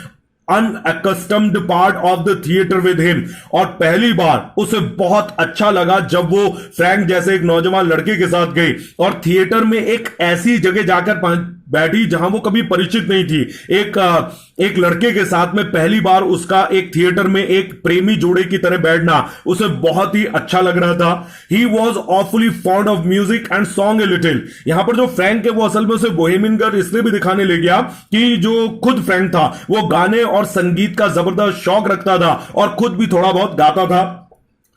unaccustomed part of the theatre with him, और पहली बार उसे बहुत अच्छा लगा जब वो फ्रैंक जैसे एक नौजवान लड़के के साथ गई और थिएटर में एक ऐसी जगह जाकर बैठी जहां वो कभी परिचित नहीं थी। एक लड़के के साथ में पहली बार उसका एक थिएटर में एक प्रेमी जोड़े की तरह बैठना उसे बहुत ही अच्छा लग रहा था। He was awfully fond of music and song a little. यहां पर जो फ्रैंक है वो असल में उसे बोहेमियन गर्ल इसलिए भी दिखाने ले गया कि जो खुद फ्रैंक था वो गाने और संगीत का जबरदस्त शौक रखता था और खुद भी थोड़ा बहुत गाता था।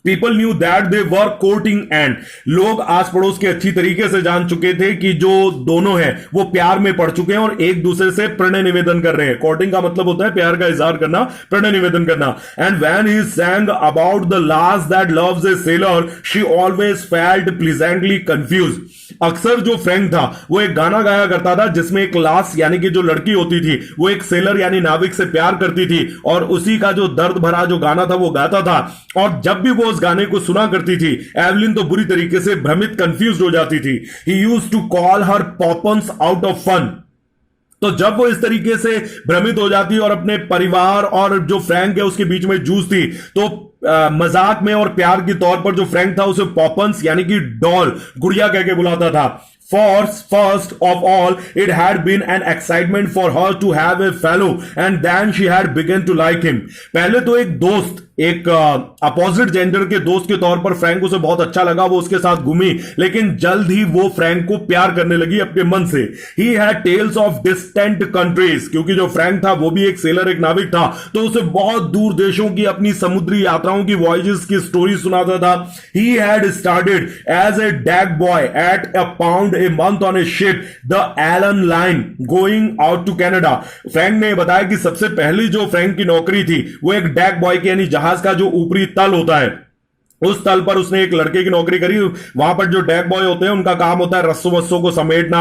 People knew that they were courting and, लोग आस पड़ोस के अच्छी तरीके से जान चुके थे कि जो दोनों हैं वो प्यार में पड़ चुके हैं और एक दूसरे से प्रणय निवेदन कर रहे हैं। कोर्टिंग का मतलब होता है प्यार का इजहार करना, प्रणय निवेदन करना। And when he sang about the lass that loves a sailor, she always felt pleasantly confused। अक्सर जो फ्रैंक था वो एक गाना गाया करता था जिसमें एक लास यानी कि जो लड़की होती थी वो एक सेलर यानी नाविक से प्यार करती थी और उसी का जो दर्द भरा जो गाना था वो गाता था। और जब भी वो उस गाने को सुना करती थी एवलिन तो बुरी तरीके से भ्रमित कंफ्यूज हो जाती थी। He used to call her Poppens out of fun. तो जब वो इस तरीके से भ्रमित हो जाती और अपने परिवार और जो फ्रैंक है उसके बीच में जूझती तो मजाक में और प्यार के तौर पर जो फ्रैंक था उसे पॉपन्स यानी कि डॉल गुड़िया कह के बुलाता था। First of all, it had been an excitement for her to have a fellow, and then she had begun to like him। पहले तो एक दोस्त, एक अपोजिट जेंडर के दोस्त के तौर पर फ्रैंक उसे बहुत अच्छा लगा, वो उसके साथ घूमी, लेकिन जल्द ही वो फ्रैंक को प्यार करने लगी अपने मन से। He had tales of distant countries, क्योंकि जो फ्रैंक था वो भी एक सेलर, एक नाविक था, तो उसे बहुत दूर देशों की अपनी समुद्री यात्राओं की वॉयजेस की स्टोरी सुनाता था। He had started as a deck boy at £1 a month on a ship, the Allen Line, going out to Canada। Frank ने बताया कि सबसे पहली जो फ्रैंक की नौकरी थी वो एक डेक बॉय की यानी जहाज का जो ऊपरी तल होता है उस तल पर उसने एक लड़के की नौकरी करी। वहां पर जो डेक बॉय होते हैं उनका काम होता है रस्सों वस्सों को समेटना,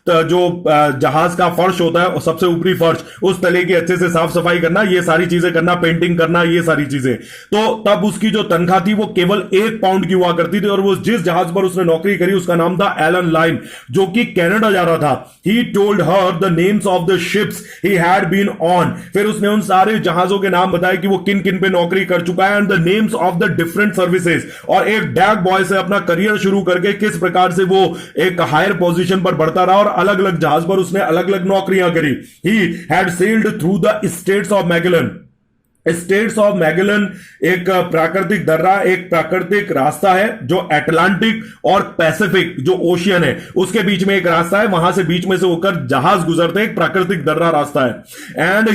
जो जहाज का फर्श होता है सबसे ऊपरी फर्श उस तले की अच्छे से साफ सफाई करना, ये सारी चीजें करना, पेंटिंग करना, ये सारी चीजें। तो तब उसकी जो तनख्वाह थी वो केवल £1 की हुआ करती थी और वो जिस जहाज पर उसने नौकरी करी उसका नाम था एलन लाइन, जो कि कनाडा जा रहा था। He told her the names of the ships he had been on. फिर उसने उन सारे जहाजों के नाम बताए कि वो किन किन पे नौकरी कर चुका है, and the names of the different services, और एक डेक बॉय से अपना करियर शुरू करके किस प्रकार से वो एक हायर पोजीशन पर बढ़ता रहा और अलग अलग जहाज पर उसने अलग अलग नौकरियां करी। He had sailed through the states of Magellan. States of Magellan एक प्राकृतिक दर्रा, एक प्राकृतिक रास्ता है जो अटलांटिक और पैसिफिक जो ओशियन है उसके बीच में एक रास्ता है, वहां से बीच में से होकर जहाज गुजरते, एक प्राकृतिक दर्रा रास्ता है। And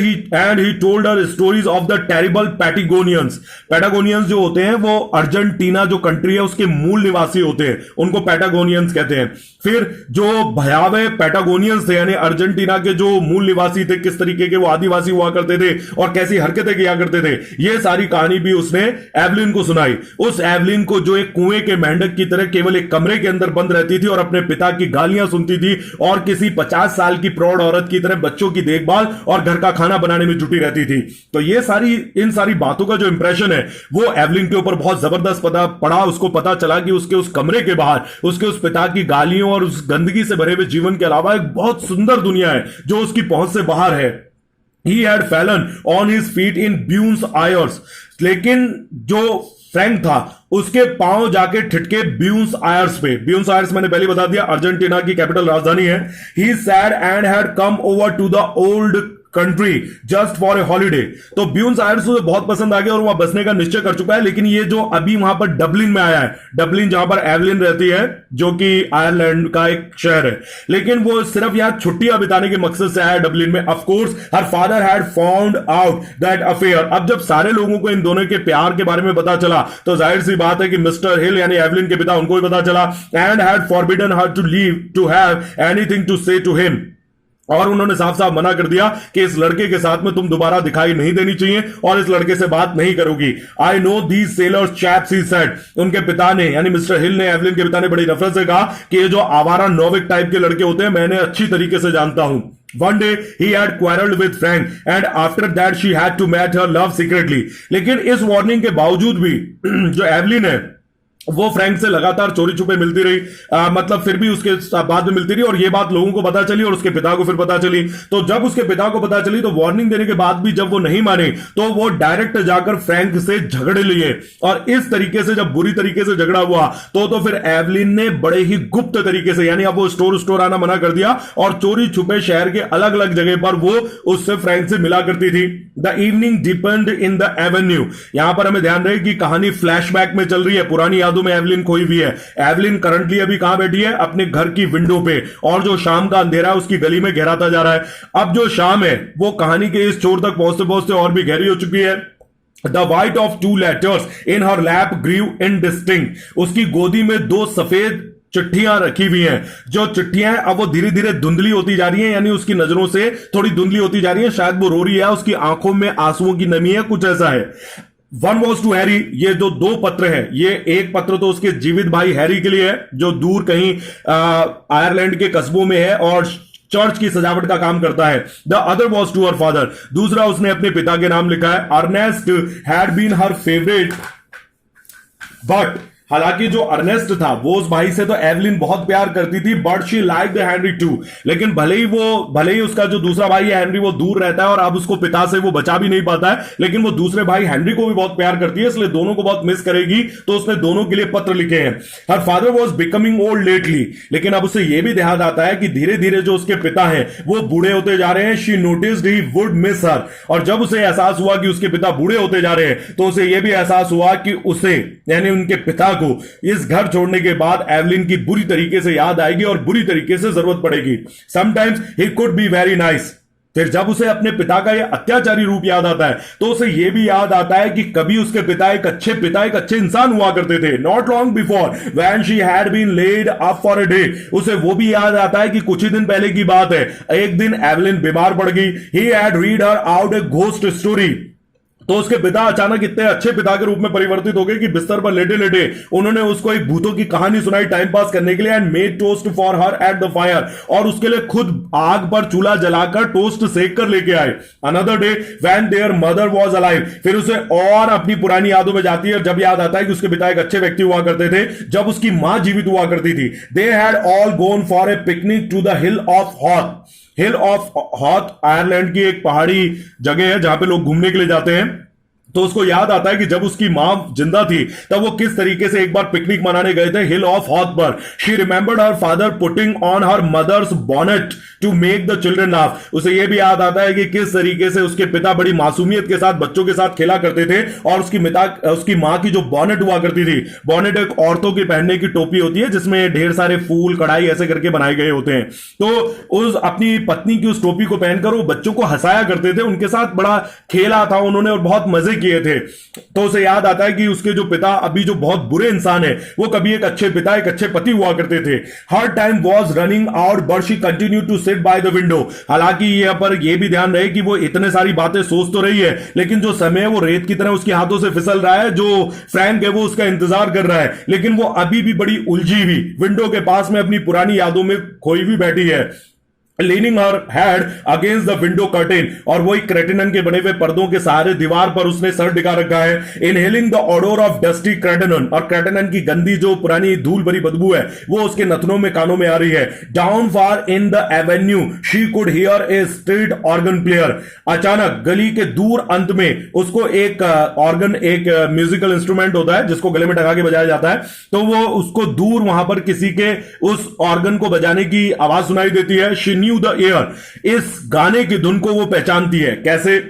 he told her stories of the terrible Patagonians. Patagonians जो होते हैं वो अर्जेंटीना जो कंट्री है उसके मूल निवासी होते हैं, उनको पैटागोनियंस कहते हैं। फिर जो भयावह पैटागोनियंस थे यानी अर्जेंटीना के जो मूल निवासी थे, किस तरीके के वो आदिवासी हुआ करते थे और कैसी हरकतें किया करते थे, ये सारी कहानी भी उसने एवलिन को सुनाई। उस एवलिन को जो एक कुएं के मेंढक की तरह केवल एक कमरे के अंदर बंद रहती थी और अपने पिता की गालियां सुनती थी और किसी 50 साल की प्रौढ़ औरत की तरह बच्चों की देखभाल और घर का खाना बनाने में जुटी रहती थी। तो ये इन सारी बातों का जो इंप्रेशन है वो एवलिन के ऊपर बहुत जबरदस्त पड़ा। उसको पता चला कि उसके उस कमरे के बाहर उसके उस पिता की गालियों और उस गंदगी से भरे हुए जीवन के अलावा एक बहुत सुंदर दुनिया है जो उसकी पहुंच से बाहर है। He had fallen on his feet in Buenos Aires, लेकिन जो फ्रैंक था उसके पांव जाके ठिठके ब्यूनस आयर्स पे। ब्यूनस आयर्स मैंने पहले बता दिया अर्जेंटीना की कैपिटल राजधानी है। He said and had come over to the old country just for a holiday. तो ब्यूनस आयर्स उसे बहुत पसंद आ गया और वहां बसने का निश्चय कर चुका है, लेकिन ये जो अभी वहां पर डबलिन में आया है, डबलिन जहां पर एवलिन रहती है जो कि आयरलैंड का एक शहर है, लेकिन वो सिर्फ यहां छुट्टियां बिताने के मकसद से आया डबलिन में। Of course her father had found out that affair. अब जब सारे लोगों को इन दोनों के प्यार के बारे में पता चला तो जाहिर सी बात है कि मिस्टर हिल यानी एवलिन के पिता उनको भी पता चला। And had forbidden her to leave to have anything to say to him, और उन्होंने साफ साफ मना कर दिया कि इस लड़के के साथ में तुम दोबारा दिखाई नहीं देनी चाहिए और इस लड़के से बात नहीं करोगी। I know these sellers chaps, he said. उनके पिता ने यानी मिस्टर हिल ने, एवलिन के पिता ने बड़ी नफरत से कहा कि ये जो आवारा नोविक टाइप के लड़के होते हैं मैंने अच्छी तरीके से जानता हूं। One day he had quarreled with Frank and after that she had to meet her love secretly। लेकिन इस वार्निंग के बावजूद भी जो एवलिन है वो फ्रैंक से लगातार चोरी छुपे मिलती रही, मतलब फिर भी उसके बाद में मिलती रही, और ये बात लोगों को पता चली और उसके पिता को फिर पता चली। तो जब उसके पिता को पता चली तो वार्निंग देने के बाद भी जब वो नहीं माने तो वो डायरेक्ट जाकर फ्रैंक से झगड़े लिए, और इस तरीके से जब बुरी तरीके से झगड़ा हुआ तो फिर एवलिन ने बड़े ही गुप्त तरीके से, यानी अब वो स्टोर आना मना कर दिया और चोरी छुपे शहर के अलग अलग जगह पर वो उससे फ्रैंक से मिला करती थी। The evening depend in the Avenue, यहां पर हमें ध्यान रहे कि कहानी फ्लैशबैक में चल रही है, पुरानी यादों में एवलिन खोई हुई है। एवलिन करंटली अभी कहां बैठी है? अपने घर की विंडो पे, और जो शाम का अंधेरा है उसकी गली में गहराता जा रहा है। अब जो शाम है वो कहानी के इस छोर तक पहुंचते पहुंचते और भी गहरी हो चुकी है। The white of two letters in her lap grew indistinct. उसकी गोदी में दो सफेद चिट्ठियां रखी हुई हैं। जो चिट्ठियां हैं अब वो धीरे धीरे धुंधली होती जा रही हैं, यानी उसकी नजरों से थोड़ी धुंधली होती जा रही है। शायद वो रो रही है, उसकी आंखों में आंसुओं की नमी है, कुछ ऐसा है। वन वॉज टू हैरी, ये जो दो पत्र है, ये एक पत्र तो उसके जीवित भाई हैरी के लिए है जो दूर कहीं आयरलैंड के कस्बों में है और चर्च की सजावट का काम करता है। The other was to her father, दूसरा उसने अपने पिता के नाम लिखा है। Ernest had been her favourite, but हालांकि जो अर्नेस्ट था वो उस भाई से तो एवलिन बहुत प्यार करती थी, but she like the Henry too, लेकिन भले ही उसका जो दूसरा भाई है हेनरी वो दूर रहता है और अब उसको पिता से वो बचा भी नहीं पाता है, लेकिन वो दूसरे भाई हेनरी को भी बहुत प्यार करती है, इसलिए दोनों को बहुत मिस करेगी। तो उसने दोनों के लिए पत्र लिखे हैं। हर father was becoming old lately, लेकिन अब उसे यह भी ध्यान आता है कि धीरे धीरे जो उसके पिता हैं वो बूढ़े होते जा रहे हैं। She noticed he would miss her, और जब उसे एहसास हुआ कि उसके पिता बूढ़े होते जा रहे हैं तो उसे यह भी एहसास हुआ कि उसे, यानी उनके पिता को, इस घर छोड़ने के बाद एवलिन की बुरी तरीके से याद आएगी और बुरी तरीके से जरूरत पड़ेगी। Sometimes he could be very nice, फिर जब उसे अपने पिता का यह अत्याचारी रूप याद आता है तो उसे यह भी याद आता है कि कभी उसके पिता एक अच्छे इंसान हुआ करते थे। Not long before when she had been laid up for a day, उसे वो भी याद आता है कि कुछ ही दिन पहले की बात है, एक दिन एवलिन बीमार पड़ गई। He had read her out a ghost story, तो उसके पिता अचानक इतने अच्छे पिता के रूप में परिवर्तित हो गए कि बिस्तर पर लेटे लेटे उन्होंने उसको एक भूतों की कहानी सुनाई टाइम पास करने के लिए, and made toast for her at the fire, और उसके लिए खुद आग पर चूल्हा जलाकर टोस्ट सेक कर लेके आए। Another day when there mother was alive, फिर उसे और अपनी पुरानी यादों में जाती है, जब याद आता है कि उसके पिता एक अच्छे व्यक्ति हुआ करते थे जब उसकी मां जीवित हुआ करती थी। They had all gone for a picnic to the Hill of Howth. Hill of Howth Ireland की एक पहाड़ी जगह है जहां पे लोग घूमने के लिए जाते हैं। तो उसको याद आता है कि जब उसकी मां जिंदा थी तब वो किस तरीके से एक बार पिकनिक मनाने गए थे हिल ऑफ हॉथ पर। She remembered her father putting on her mother's bonnet to make the children laugh. उसे यह भी याद आता है कि किस तरीके से उसके पिता बड़ी मासूमियत के साथ बच्चों के साथ खेला करते थे, और उसकी मां की जो बॉनेट हुआ करती थी, बॉनेट एक औरतों की पहनने की टोपी होती है जिसमें ढेर सारे फूल कढ़ाई ऐसे करके बनाए गए होते हैं, तो उस अपनी पत्नी की उस टोपी को पहनकर वो बच्चों को हंसाया करते थे, उनके साथ बड़ा खेला था उन्होंने और बहुत मजे किए थे। तो उसे याद आता है कि उसके जो पिता अभी जो बहुत बुरे इंसान है वो कभी एक अच्छे पिता एक अच्छे पति हुआ करते थे। Her time was running out but she continue to sit by the window. हालांकि यहां पर यह भी ध्यान रहे कि वो इतने सारी बातें सोच तो रही है, लेकिन जो समय है वो रेत की तरह उसके हाथों से फिसल रहा है। जो फ्रैंक है वो उसका इंतजार कर रहा है, लेकिन वो अभी भी बड़ी उलझी हुई विंडो के पास में अपनी पुरानी यादों में खोई हुई बैठी है, leaning her head against the window curtain, और वही क्रेटेनन के बने हुए पर्दों के सहारे दीवार पर उसने सर टिका रखा है। इनहेलिंग द ऑडोर ऑफ डस्टी क्रेटेनन, और क्रेटेनन की गंदी जो पुरानी धूल भरी बदबू है वो उसके नथनों में कानों में आ रही है। Down far in the Avenue she could hear A street organ player. अचानक गली के दूर अंत में उसको एक ऑर्गन, एक म्यूजिकल इंस्ट्रूमेंट होता है जिसको गले में टंगा के बजाया जाता है, तो वो उसको दूर वहां पर किसी के उस ऑर्गन को बजाने की आवाज सुनाई देती है। शी न्यू द एयर, इस गाने की धुन को वो पहचानती है। कैसे?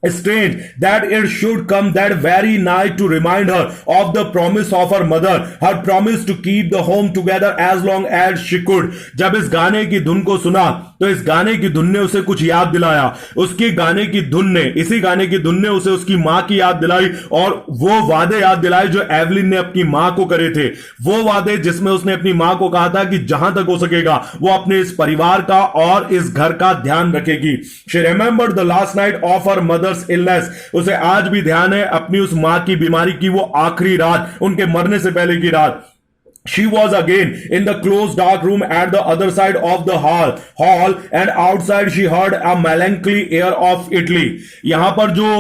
Strange that it should come that very night to remind her of the promise of her mother, her promise to keep the home together as long as she could. जब इस गाने की धुन को सुना तो इस गाने की धुन ने उसे कुछ याद दिलाया। उसकी गाने की धुन ने, इसी गाने की धुन ने उसे उसकी मां की याद दिलाई, और वो वादे याद दिलाए जो एवलिन ने अपनी मां को करे थे। वो वादे जिसमें उसने अपनी मां को कहा था कि जहां तक हो सकेगा वो अपने इस परिवार का और इस घर का ध्यान रखेगी। She remembered the last night of her mother's illness. उसे आज भी ध्यान है अपनी उस मां की बीमारी की वो आखिरी रात, उनके मरने से पहले की रात। She was again in the closed dark room at the other side of the hall, and outside she heard a melancholy air of Italy. यहां पर जो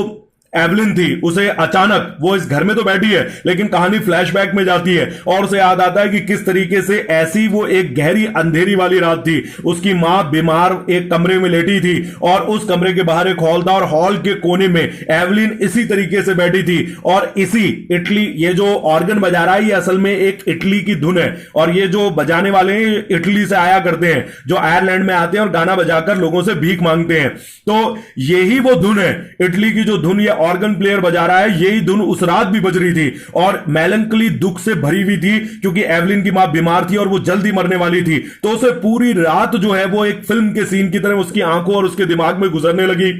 एवलिन थी, उसे अचानक, वो इस घर में तो बैठी है लेकिन कहानी फ्लैशबैक में जाती है और उसे याद आता है कि किस तरीके से ऐसी वो एक गहरी अंधेरी वाली रात थी, उसकी मां बीमार एक कमरे में लेटी थी और उस कमरे के बाहर एक हॉल था और हॉल के कोने में एवलिन इसी तरीके से बैठी थी और इसी इटली, ये जो ऑर्गन बजा रहा है ये असल में एक इटली की धुन है और ये जो बजाने वाले हैं इटली से आया करते हैं, जो आयरलैंड में आते हैं और गाना बजाकर लोगों से भीख मांगते हैं। तो यही वो धुन है, इटली की जो धुन ये ऑर्गन प्लेयर बजा रहा है, यही धुन उस रात भी बज रही थी और मेलंकली दुख से भरी हुई थी क्योंकि एवलिन की मां बीमार थी और वो जल्दी मरने वाली थी। तो उसे पूरी रात जो है वो एक फिल्म के सीन की तरह उसकी आंखों और उसके दिमाग में गुजरने लगी।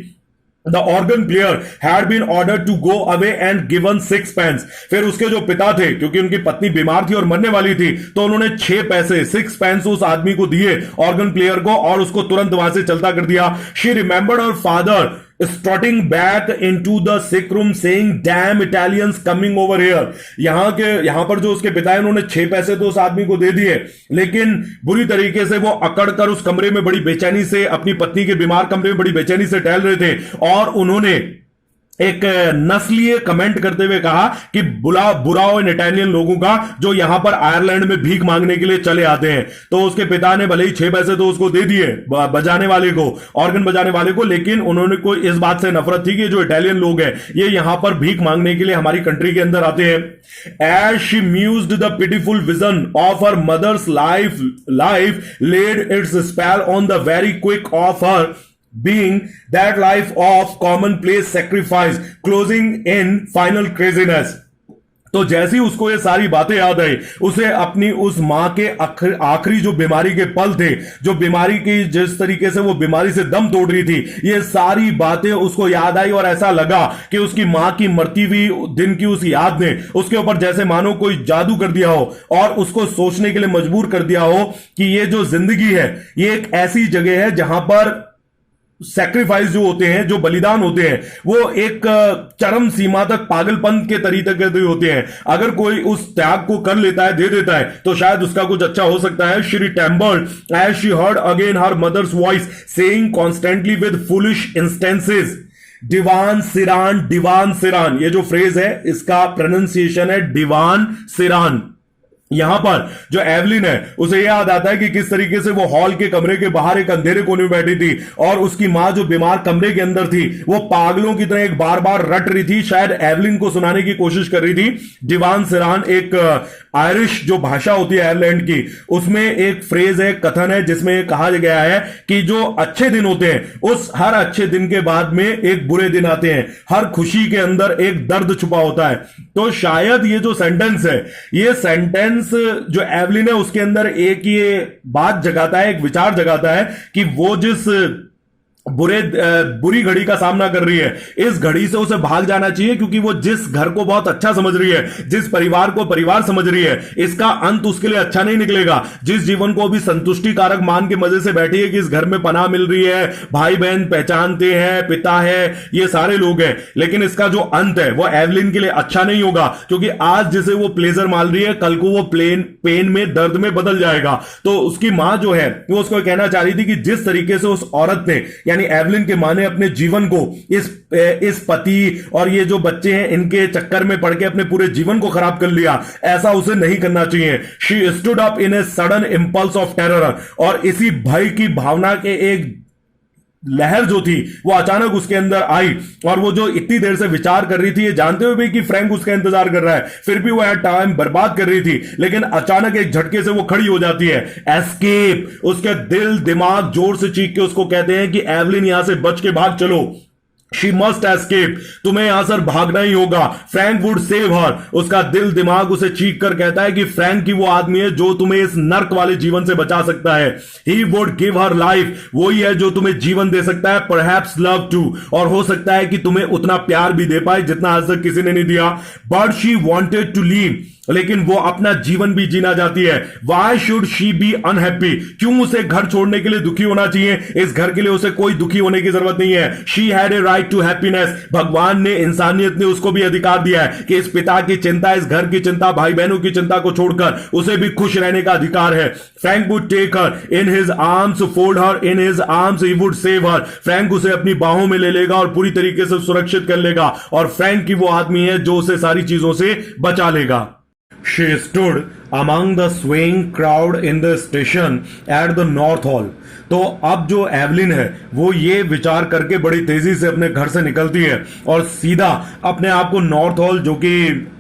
The organ player had been ordered to go away and given 6 pence। फिर उसके जो पिता थे, क्योंकि उनकी पत्नी बीमार थी और मरने वाली थी, तो उन्होंने 6 पैसे 6 पेंस उस आदमी को दिए, ऑर्गन प्लेयर को, और उसको तुरंत वहां से चलता कर दिया। She remembered her father strutting back into the sick room saying damn Italians coming over here। यहां पर जो उसके पिता है उन्होंने 6 पैसे तो उस आदमी को दे दिए, लेकिन बुरी तरीके से वो अकड़कर उस कमरे में बड़ी बेचैनी से, अपनी पत्नी के बीमार कमरे में बड़ी बेचैनी से टहल रहे थे और उन्होंने एक नस्लीय कमेंट करते हुए कहा कि बुरा हो इन इटालियन लोगों का जो यहां पर आयरलैंड में भीख मांगने के लिए चले आते हैं। तो उसके पिता ने भले ही 6 पैसे तो उसको दे दिए बजाने वाले को, ऑर्गन बजाने वाले को, लेकिन उन्होंने कोई इस बात से नफरत थी कि जो इटालियन लोग हैं ये यहां पर भीख मांगने के लिए हमारी कंट्री के अंदर आते हैं। As she mused the pitiful vision of her mother's life laid its spell on the very quick of her being that life of commonplace sacrifice closing in final craziness। तो जैसी उसको ये सारी बातें याद आई, उसे अपनी उस मां के आखिरी जो बीमारी के पल थे, जो बीमारी की जिस तरीके से वो बीमारी से दम तोड़ रही थी, ये सारी बातें उसको याद आई और ऐसा लगा कि उसकी मां की मरती हुई दिन की उस याद ने उसके ऊपर जैसे मानो कोई जादू कर दिया हो और उसको सोचने के लिए मजबूर कर दिया हो कि ये जो जिंदगी है ये एक ऐसी जगह है जहां पर सैक्रिफाइस जो होते हैं, जो बलिदान होते हैं, वो एक चरम सीमा तक पागलपन के तरीके के होते हैं। अगर कोई उस त्याग को कर लेता है, दे देता है, तो शायद उसका कुछ अच्छा हो सकता है। She trembled as she heard again her mother's voice saying constantly with foolish insistence derevaun seraun, derevaun seraun. ये जो फ्रेज है इसका प्रोनाउंसिएशन है डिवान सिरान। यहां पर जो एवलिन है उसे याद आता है कि किस तरीके से वो हॉल के कमरे के बाहर एक अंधेरे कोने में बैठी थी और उसकी मां जो बीमार कमरे के अंदर थी वो पागलों की तरह एक बार बार रट रही थी, शायद एवलिन को सुनाने की कोशिश कर रही थी। डिवान सिरान एक आयरिश जो भाषा होती है आयरलैंड की, उसमें एक फ्रेज है, कथन है, जिसमें कहा गया है कि जो अच्छे दिन होते हैं उस हर अच्छे दिन के बाद में एक बुरे दिन आते हैं, हर खुशी के अंदर एक दर्द छुपा होता है। तो शायद ये जो सेंटेंस है, ये सेंटेंस जो एवलिन है उसके अंदर एक ये बात जगाता है, एक विचार जगाता है कि वो जिस बुरी घड़ी का सामना कर रही है, इस घड़ी से उसे भाग जाना चाहिए, क्योंकि वो जिस घर को बहुत अच्छा समझ रही है, जिस परिवार को परिवार समझ रही है, इसका अंत उसके लिए अच्छा नहीं निकलेगा। जिस जीवन को अभी संतुष्टि कारक मान के मजे से बैठी है कि इस घर में पनाह मिल रही है, भाई बहन पहचानते हैं, पिता है, ये सारे लोग हैं, लेकिन इसका जो अंत है वो एवलिन के लिए अच्छा नहीं होगा, क्योंकि आज जिसे वो प्लेजर मान रही है कल को वो पेन में, दर्द में बदल जाएगा। तो उसकी मां जो है वो उसको कहना चाह रही थी कि जिस तरीके से उस औरत ने, यानी एवलिन के मां ने अपने जीवन को इस पति और ये जो बच्चे हैं इनके चक्कर में पड़ के अपने पूरे जीवन को खराब कर लिया, ऐसा उसे नहीं करना चाहिए। She stood up in a sudden impulse of terror, और इसी भय की भावना के एक लहर जो थी वो अचानक उसके अंदर आई, और वो जो इतनी देर से विचार कर रही थी, ये जानते हुए भी कि फ्रैंक उसका इंतजार कर रहा है, फिर भी वो टाइम बर्बाद कर रही थी, लेकिन अचानक एक झटके से वो खड़ी हो जाती है। एस्केप! उसके दिल दिमाग जोर से चीख के उसको कहते हैं कि एवलिन यहां से बच के भाग चलो, शी मस्ट एस्केप, तुम्हें यहां से भागना ही होगा, फ्रैंक वुड सेव हर। उसका दिल दिमाग उसे चीख कर कहता है कि फ्रैंक ही वो आदमी है जो तुम्हें इस नर्क वाले जीवन से बचा सकता है। He would give her life, वही है जो तुम्हें जीवन दे सकता है, परहैप्स लव टू, और हो सकता है कि तुम्हें उतना प्यार भी दे पाए जितना आज तक किसी ने नहीं दिया। But she wanted to leave, लेकिन वो अपना जीवन भी जीना चाहती है। Why should she be unhappy, क्यों उसे घर छोड़ने के लिए दुखी होना चाहिए? इस घर के लिए उसे कोई दुखी होने की जरूरत नहीं है। She had a right to happiness, भगवान ने, इंसानियत ने उसको भी अधिकार दिया है कि इस पिता की चिंता, इस घर की चिंता, भाई बहनों की चिंता को छोड़कर उसे भी खुश रहने का अधिकार है. Frank would take her in his arms, fold her in his arms, he would save her. Frank उसे अपनी बाहों में ले लेगा और पूरी तरीके से सुरक्षित कर लेगा, और फ्रैंक की वो आदमी है जो उसे सारी चीजों से बचा लेगा. She stood among the swaying crowd in the station at the North Hall. तो अब जो एवलिन है वो ये विचार करके बड़ी तेजी से अपने घर से निकलती है और सीधा अपने आप को नॉर्थ हॉल, जो कि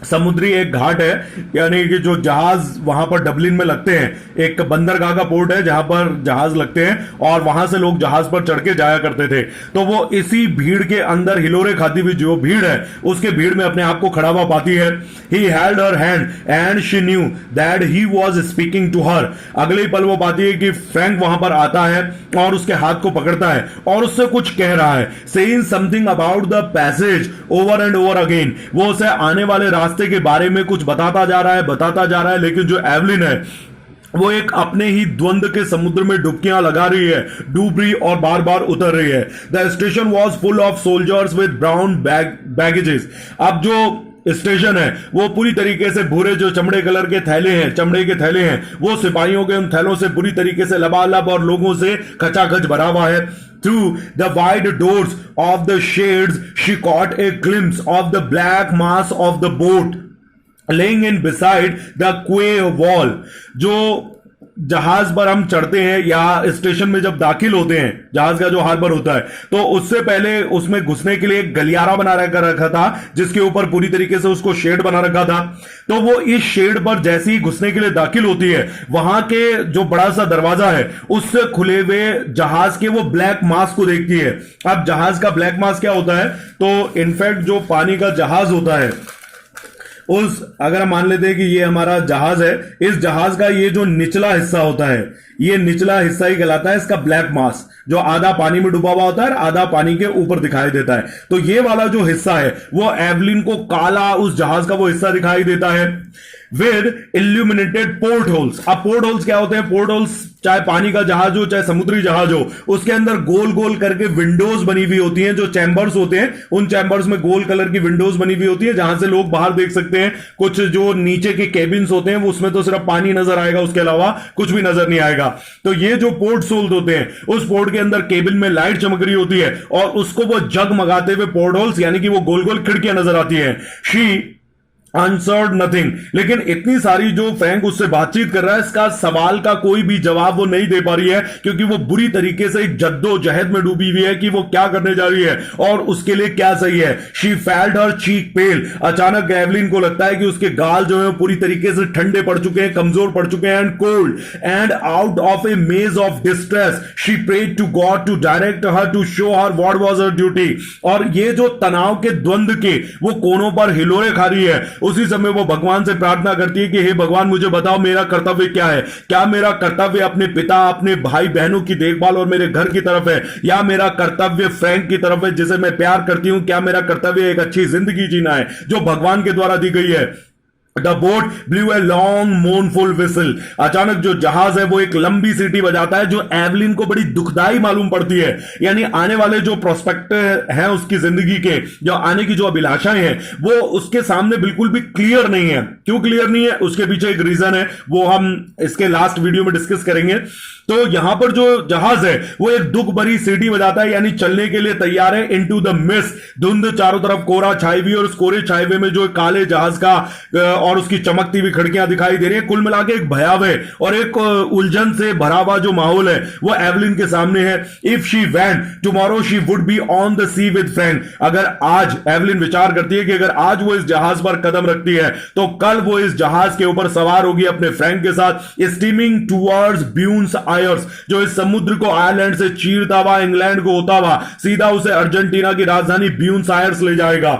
समुद्री एक घाट है, यानी कि जो जहाज वहां पर डबलिन में लगते हैं, एक बंदरगाह का पोर्ट है जहां पर जहाज लगते हैं और वहां से लोग जहाज पर चढ़ के जाया करते थे. तो वो इसी भीड़ के अंदर हिलोरे खाती हुई जो भीड़ है उसके भीड़ में अपने आप को खड़ा हुआ पाती है. He held her hand and she knew that he was speaking to her. अगले ही पल वो पाती है कि फ्रैंक वहां पर आता है और उसके हाथ को पकड़ता है और उससे कुछ कह रहा है, saying something about the passage over and over again. वो उसे आने वाले रास्ते के बारे में कुछ बताता जा रहा है, लेकिन जो एवलिन है वो एक अपने ही द्वंद के समुद्र में डुबकियां लगा रही है, डूब रही और बार बार उतर रही है. The station was full of soldiers with brown baggages. अब जो स्टेशन है वो पूरी तरीके से भूरे जो चमड़े के थैले हैं, वो सिपाहियों के उन थैलों से पूरी तरीके से लबालब और लोगों से खचाखच भरा हुआ है. Through the wide doors of the shades, she caught a glimpse of the black mass of the boat laying in beside the quay wall. जो जहाज पर हम चढ़ते हैं या स्टेशन में जब दाखिल होते हैं, जहाज का जो हार्बर होता है, तो उससे पहले उसमें घुसने के लिए एक गलियारा बना रखा था जिसके ऊपर पूरी तरीके से उसको शेड बना रखा था. तो वो इस शेड पर जैसे ही घुसने के लिए दाखिल होती है, वहां के जो बड़ा सा दरवाजा है उससे खुले हुए जहाज के वो ब्लैक मास को देखती है. अब जहाज का ब्लैक मास क्या होता है, तो इनफैक्ट जो पानी का जहाज होता है अगर हम मान लेते हैं कि ये हमारा जहाज है, इस जहाज का ये जो निचला हिस्सा होता है, ये निचला हिस्सा ही कहलाता है इसका ब्लैक मास, जो आधा पानी में डूबा हुआ होता है और आधा पानी के ऊपर दिखाई देता है. तो ये वाला जो हिस्सा है वो एवलिन को काला उस जहाज का वो हिस्सा दिखाई देता है विद इल्यूमिनेटेड पोर्ट होल्स. अब पोर्ट होल्स क्या होते हैं? पोर्ट होल्स चाहे पानी का जहाज हो चाहे समुद्री जहाज हो, उसके अंदर गोल गोल करके विंडोज बनी हुई होती हैं, जो चैंबर्स होते हैं उन चैंबर्स में गोल कलर की विंडोज बनी हुई होती है जहां से लोग बाहर देख सकते हैं. कुछ जो नीचे के केबिन्स होते हैं वो उसमें तो सिर्फ पानी नजर आएगा, उसके अलावा कुछ भी नजर नहीं आएगा. तो ये जो पोर्ट होल्स होते हैं, उस पोर्ट के अंदर केबिन में लाइट चमक रही होती है और उसको वो जगमगाते हुए पोर्ट होल्स, यानी कि वो गोल गोल खिड़कियां नजर आती हैं. She answered nothing. लेकिन इतनी सारी जो फ्रैंक उससे बातचीत कर रहा है, इसका सवाल का कोई भी जवाब वो नहीं दे पा रही है, क्योंकि वो बुरी तरीके से एक जद्दोजहद में डूबी हुई है कि वो क्या करने जा रही है और उसके लिए क्या सही है. शी फेल्ट हर चीक पेल. अचानक एवलिन को लगता है कि उसके गाल जो है पूरी तरीके से ठंडे पड़ चुके हैं, कमजोर पड़ चुके हैं, and cold. And out of a maze of distress she prayed to God to direct her, to show her what was her duty. और ये जो तनाव के द्वंद के वो कोनों पर हिलोरे खा रही है, उसी समय वो भगवान से प्रार्थना करती है कि हे भगवान, मुझे बताओ मेरा कर्तव्य क्या है. क्या मेरा कर्तव्य अपने पिता, अपने भाई बहनों की देखभाल और मेरे घर की तरफ है, या मेरा कर्तव्य फ्रैंक की तरफ है जिसे मैं प्यार करती हूं? क्या मेरा कर्तव्य एक अच्छी जिंदगी जीना है जो भगवान के द्वारा दी गई है? The boat blue a long मोनफुल whistle. अचानक जो जहाज है वो एक लंबी सीटी बजाता है, जो एवलिन को बड़ी दुखदाई मालूम पड़ती है. यानी आने वाले जो प्रोस्पेक्ट हैं उसकी जिंदगी के, जो आने की जो अभिलाषाएं हैं, वो उसके सामने बिल्कुल भी क्लियर नहीं है. क्यों क्लियर नहीं है? उसके पीछे एक रीजन है, वो हम इसके लास्ट वीडियो में डिस्कस करेंगे. तो यहां पर जो जहाज है वो एक दुख भरी सीटी बजाता है, यानी चलने के लिए तैयार है. Into the mist. धुंध चारों तरफ कोहरा छाई हुई, और उस कोहरे छाए हुए में जो काले जहाज का और उसकी चमकती हुई खिड़कियां दिखाई दे रही है. कुल मिला के एक भयावह और एक उलझन से भरा हुआ जो माहौल है वो एवलिन के सामने है. If she went tomorrow she would be on the sea with Frank. अगर आज एवलिन विचार करती है कि अगर आज वो इस जहाज पर कदम रखती है तो कल वो इस जहाज के ऊपर सवार होगी अपने फ्रैंक के साथ, स्टीमिंग टुवर्ड्स ब्यून्स आयर्स, जो इस समुद्र को आयरलैंड से चीरता हुआ इंग्लैंड को होता हुआ सीधा उसे अर्जेंटीना की राजधानी ब्यूनस आयर्स ले जाएगा.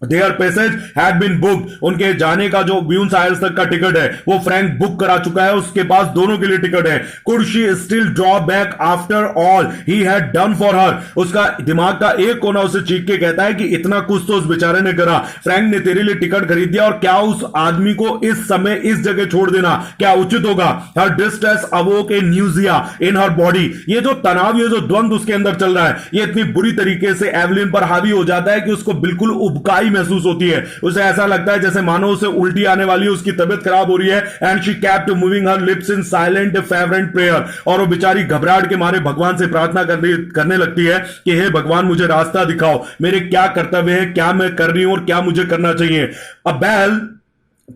Their passage had been booked, उनके जाने का जो ब्यूनस आयर्स तक का टिकट है वो फ्रैंक बुक करा चुका है, उसके पास दोनों के लिए टिकट है। Could she still draw back after all he had done for her, उसका दिमाग का एक कोना उसे चीख के कहता है कि इतना कुछ तो उस बेचारे ने करा, फ्रैंक ने तेरे लिए टिकट खरीद दिया और क्या उस आदमी को इस समय इस जगह छोड़ देना क्या उचित होगा। हर डिस्ट्रेस अवोक ए न्यूजिया इन हर बॉडी, ये जो तनाव, ये जो द्वंद उसके अंदर चल रहा है, ये इतनी बुरी तरीके से एवलिन पर हावी हो जाता है कि उसको बिल्कुल उबकाई महसूस होती है। उसे ऐसा लगता है जैसे मानो उसे उल्टी आने वाली है, उसकी तबीयत खराब हो रही है। And she kept moving her lips in silent fervent prayer, और वो बेचारी घबराहट के मारे भगवान से प्रार्थना करने लगती है कि हे भगवान मुझे रास्ता दिखाओ, मेरे क्या कर्तव्य है, क्या मैं कर रही हूं और क्या मुझे करना चाहिए। अ bell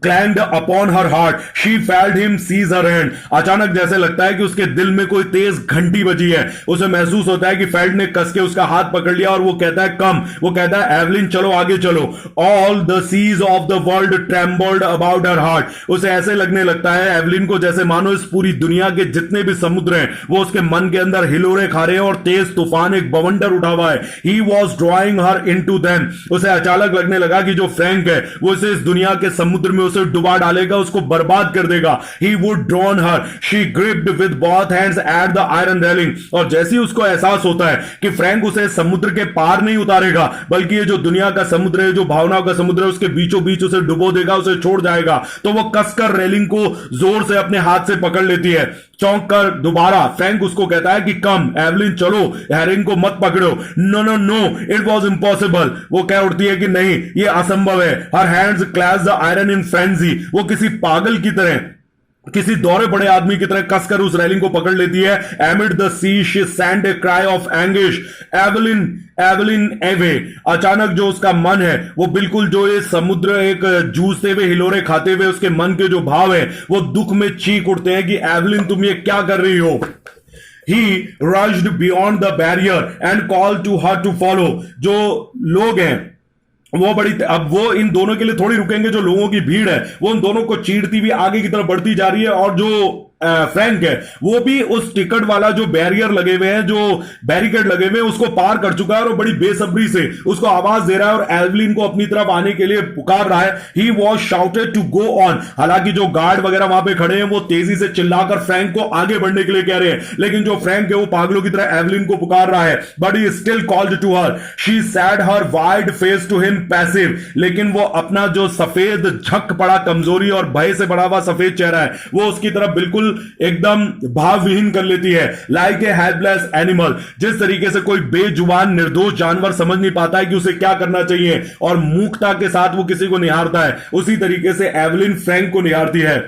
clanged upon her heart, she felt him seize her hand, अचानक जैसे लगता है कि उसके दिल में कोई तेज घंटी बजी है। उसे महसूस होता है कि फेल्ड ने कस के उसका हाथ पकड़ लिया और वो कहता है कम, वो कहता है एवलिन चलो आगे चलो। All the seas of the world trembled about her heart, उसे ऐसे लगने लगता है एवलिन को जैसे मानो इस पूरी दुनिया के जितने भी समुद्र हैं वो उसके मन के अंदर हिलोरे खा रहे हैं और तेज तूफान एक बवंडर उठा हुआ है। He was drawing her into them, उसे अचानक लगने लगा कि जो फ्रैंक है वो इसे इस दुनिया के समुद्र में उसे डुबा डालेगा, उसको बर्बाद कर देगा। He would drown her. She gripped with both hands at the iron railing, और जैसे ही उसको एहसास होता है कि फ्रैंक उसे समुद्र के पार नहीं उतारेगा बल्कि ये जो दुनिया का समुद्र है, जो भावनाओं का समुद्र है, उसके बीचों बीच उसे डुबो देगा, उसे छोड़ जाएगा, तो वो कसकर रेलिंग को जोर से अपने हाथ से पकड़ लेती है। चौंक कर दोबारा फ्रैंक उसको कहता है कि कम एवलिन चलो, हैरिंग को मत पकड़ो। No no no it was impossible, वो कह उठती है कि नहीं ये असंभव है। Her hands clash the iron in frenzy, वो किसी पागल की तरह, किसी दौरे बड़े आदमी की तरह कसकर उस रेलिंग को पकड़ लेती है। Amid the sea she send a cry of anguish, Eveline Eveline Evvy, अचानक जो उसका मन है वो बिल्कुल जो ये समुद्र एक जूझते हुए हिलोरे खाते हुए उसके मन के जो भाव है वो दुख में चीख उठते हैं कि एवलिन तुम ये क्या कर रही हो। He rushed beyond the barrier and called to her to follow, जो लोग हैं वो बड़ी, अब वो इन दोनों के लिए थोड़ी रुकेंगे, जो लोगों की भीड़ है वो उन दोनों को चीरती हुई आगे की तरफ बढ़ती जा रही है, और जो फ्रैंक है वो भी उस टिकट वाला जो बैरियर लगे हुए हैं, जो बैरिकेड लगे हुए हैं, उसको पार कर चुका है और बड़ी बेसब्री से उसको आवाज दे रहा है और एवलिन को अपनी तरफ आने के लिए पुकार रहा है। He was shouted to go on, हालांकि जो गार्ड वगैरह वहां पे खड़े हैं वो तेजी से चिल्लाकर फ्रैंक को आगे बढ़ने के लिए कह रहे हैं, लेकिन जो फ्रैंक है वो पागलों की तरह एवलिन को पुकार रहा है। But he still called to her, she said her wide face to him passive, लेकिन वो अपना जो सफेद झक पड़ा कमजोरी और भय से बड़ा हुआ सफेद चेहरा है वो उसकी तरफ बिल्कुल एकदम भावविहीन कर लेती है। लाइक ए हेल्पलेस एनिमल, जिस तरीके से कोई बेजुबान निर्दोष जानवर समझ नहीं पाता है कि उसे क्या करना चाहिए और मूर्खता के साथ वो किसी को निहारता है, उसी तरीके से एवलिन फ्रैंक को निहारती है।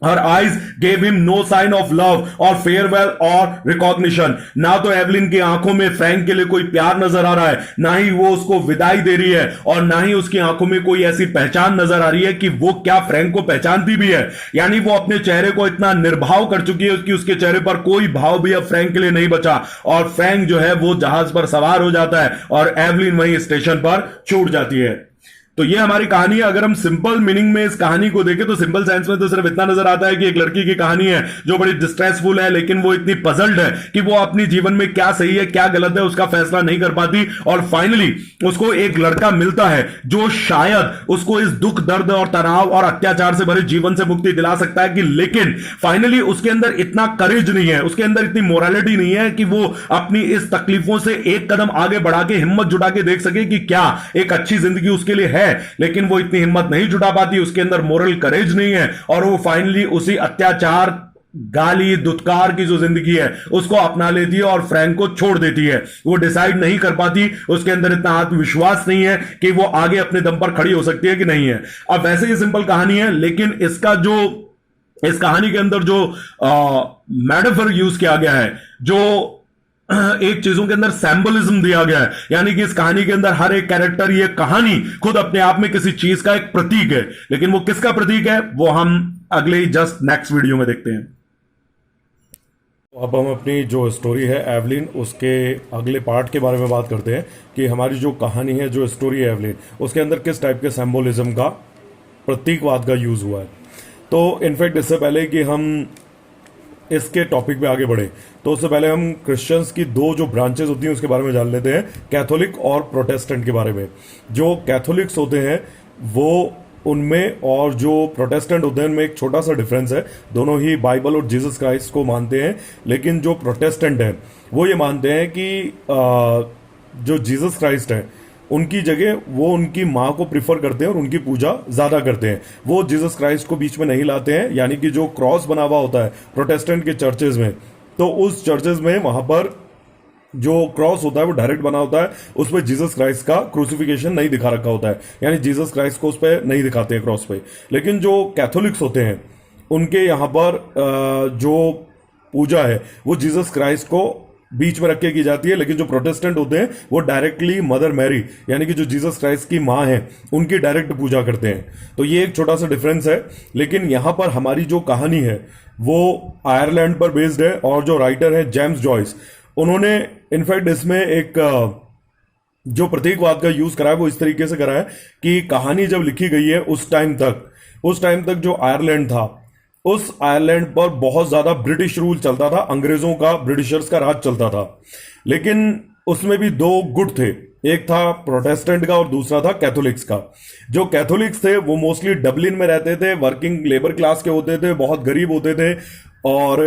Her eyes gave him no sign of love or farewell or recognition, ना तो एवलिन की आंखों में फ्रैंक के लिए कोई प्यार नजर आ रहा है, ना ही वो उसको विदाई दे रही है, और ना ही उसकी आंखों में कोई ऐसी पहचान नजर आ रही है कि वो क्या फ्रैंक को पहचानती भी है। यानी वो अपने चेहरे को इतना निर्भाव कर चुकी है कि उसके चेहरे पर कोई भाव भी अब फ्रैंक के लिए नहीं बचा, और फ्रैंक जो है वो जहाज पर सवार हो जाता है और एवलिन वहीं स्टेशन पर छूट जाती है। तो ये हमारी कहानी है। अगर हम सिंपल मीनिंग में इस कहानी को देखें तो सिंपल साइंस में तो सिर्फ इतना नजर आता है कि एक लड़की की कहानी है जो बड़ी डिस्ट्रेसफुल है, लेकिन वो इतनी पजल्ड है कि वो अपनी जीवन में क्या सही है क्या गलत है उसका फैसला नहीं कर पाती, और फाइनली उसको एक लड़का मिलता है जो शायद उसको इस दुख दर्द और तनाव और अत्याचार से भरे जीवन से मुक्ति दिला सकता है, कि लेकिन फाइनली उसके अंदर इतना करेज नहीं है, उसके अंदर इतनी मोरालिटी नहीं है कि वो अपनी इस तकलीफों से एक कदम आगे बढ़ा के हिम्मत जुटा के देख सके कि क्या एक अच्छी जिंदगी उसके लिए है। लेकिन वो इतनी हिम्मत नहीं जुटा पाती, उसके अंदर मोरल करेज नहीं है, और वो फाइनली उसी अत्याचार गाली दुत्कार की जो जिंदगी है उसको अपना लेती है और फ्रैंक को छोड़ देती है। वो डिसाइड नहीं कर पाती, उसके अंदर इतना आत्मविश्वास नहीं है कि वो आगे अपने दम पर खड़ी हो सकती है कि नहीं है। अब वैसे ही सिंपल कहानी है, लेकिन इसका जो इस कहानी के अंदर जो मेटाफर यूज किया गया है, जो एक चीजों के अंदर सैंबलिज्म दिया गया है, यानी कि इस कहानी के अंदर हर एक कैरेक्टर, ये कहानी खुद अपने आप में किसी चीज का एक प्रतीक है, लेकिन वो किसका प्रतीक है वो हम अगले ही जस्ट नेक्स्ट वीडियो में देखते हैं। अब हम अपनी जो स्टोरी है एवलिन, उसके अगले पार्ट के बारे में बात करते हैं कि हमारी जो कहानी है, जो स्टोरी है एवलिन, उसके अंदर किस टाइप के सैंबलिज्म का, प्रतीकवाद का यूज हुआ है। तो इनफैक्ट इससे पहले कि हम इसके टॉपिक पे आगे बढ़े तो उससे पहले हम क्रिश्चियंस की दो जो ब्रांचेस होती हैं उसके बारे में जान लेते हैं, कैथोलिक और प्रोटेस्टेंट के बारे में। जो कैथोलिक्स होते हैं वो उनमें और जो प्रोटेस्टेंट होते हैं उनमें एक छोटा सा डिफरेंस है। दोनों ही बाइबल और जीसस क्राइस्ट को मानते हैं, लेकिन जो प्रोटेस्टेंट हैं वो ये मानते हैं कि जो जीसस क्राइस्ट है उनकी जगह वो उनकी माँ को प्रिफर करते हैं और उनकी पूजा ज्यादा करते हैं। वो जीसस क्राइस्ट को बीच में नहीं लाते हैं, यानी कि जो क्रॉस बना हुआ होता है प्रोटेस्टेंट के चर्चेज में, तो उस चर्चेज में वहां पर जो क्रॉस होता है वो डायरेक्ट बना होता है, उस पर जीसस क्राइस्ट का क्रूसिफिकेशन नहीं दिखा रखा होता है, यानी जीसस क्राइस्ट को उस पर नहीं दिखाते हैं क्रॉस पे। लेकिन जो कैथोलिक्स होते हैं उनके यहाँ पर जो पूजा है वो जीसस क्राइस्ट को बीच में रख के की जाती है। लेकिन जो प्रोटेस्टेंट होते हैं वो डायरेक्टली मदर मैरी, यानी कि जो जीसस क्राइस्ट की माँ है, उनकी डायरेक्ट पूजा करते हैं। तो ये एक छोटा सा डिफरेंस है। लेकिन यहां पर हमारी जो कहानी है वो आयरलैंड पर बेस्ड है, और जो राइटर है जेम्स जॉयस, उन्होंने इनफैक्ट इसमें एक जो प्रतीकवाद का यूज करा है वो इस तरीके से करा है कि कहानी जब लिखी गई है उस टाइम तक जो आयरलैंड था, उस आयरलैंड पर बहुत ज्यादा ब्रिटिश रूल चलता था, अंग्रेजों का, ब्रिटिशर्स का राज चलता था। लेकिन उसमें भी दो गुट थे, एक था प्रोटेस्टेंट का और दूसरा था कैथोलिक्स का। जो कैथोलिक्स थे वो मोस्टली डबलिन में रहते थे, वर्किंग लेबर क्लास के होते थे, बहुत गरीब होते थे। और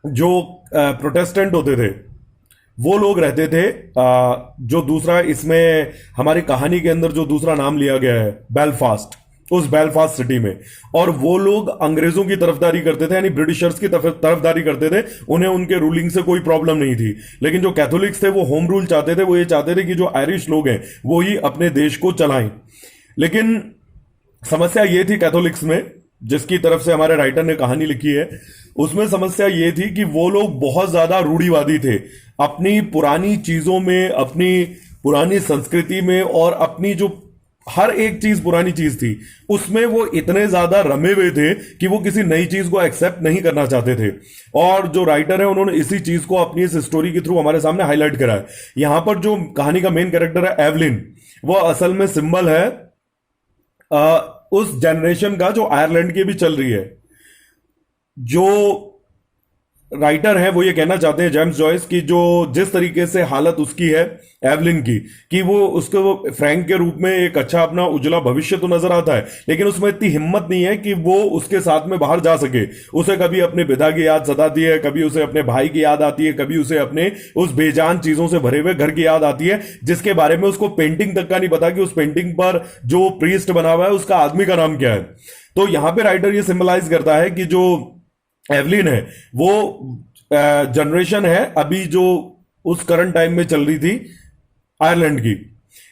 जो प्रोटेस्टेंट होते थे वो लोग रहते थे जो दूसरा इसमें हमारी कहानी के अंदर जो दूसरा नाम लिया गया है, बेलफास्ट, उस बेलफास्ट सिटी में। और वो लोग अंग्रेजों की तरफदारी करते थे, यानी ब्रिटिशर्स की तरफदारी करते थे, उन्हें उनके रूलिंग से कोई प्रॉब्लम नहीं थी। लेकिन जो कैथोलिक्स थे वो होम रूल चाहते थे, वो ये चाहते थे कि जो आयरिश लोग हैं वो ही अपने देश को चलाएं। लेकिन समस्या ये थी कैथोलिक्स में, जिसकी तरफ से हमारे राइटर ने कहानी लिखी है, उसमें समस्या ये थी कि वो लोग बहुत ज्यादा रूढ़िवादी थे अपनी पुरानी चीजों में, अपनी पुरानी संस्कृति में, और अपनी जो हर एक चीज पुरानी चीज थी उसमें वो इतने ज्यादा रमे हुए थे कि वो किसी नई चीज को एक्सेप्ट नहीं करना चाहते थे। और जो राइटर है उन्होंने इसी चीज को अपनी इस स्टोरी के थ्रू हमारे सामने हाईलाइट करा है। यहां पर जो कहानी का मेन कैरेक्टर है एवलिन, वो असल में सिंबल है उस जनरेशन का जो आयरलैंड की भी चल रही है। जो राइटर है वो ये कहना चाहते हैं जेम्स जॉयस की जो जिस तरीके से हालत उसकी है एवलिन की, कि वो उसको फ्रैंक के रूप में एक अच्छा अपना उज्जवला भविष्य तो नजर आता है, लेकिन उसमें इतनी हिम्मत नहीं है कि वो उसके साथ में बाहर जा सके। उसे कभी अपने पिता की याद सताती है, कभी उसे अपने भाई की याद आती है, कभी उसे अपने उस बेजान चीजों से भरे हुए घर की याद आती है, जिसके बारे में उसको पेंटिंग तक का नहीं पता कि उस पेंटिंग पर जो प्रीस्ट बना हुआ है उसका आदमी का नाम क्या है। तो यहां पर राइटर ये सिंबलाइज करता है कि जो एवलिन है वो जनरेशन है अभी जो उस करंट टाइम में चल रही थी आयरलैंड की।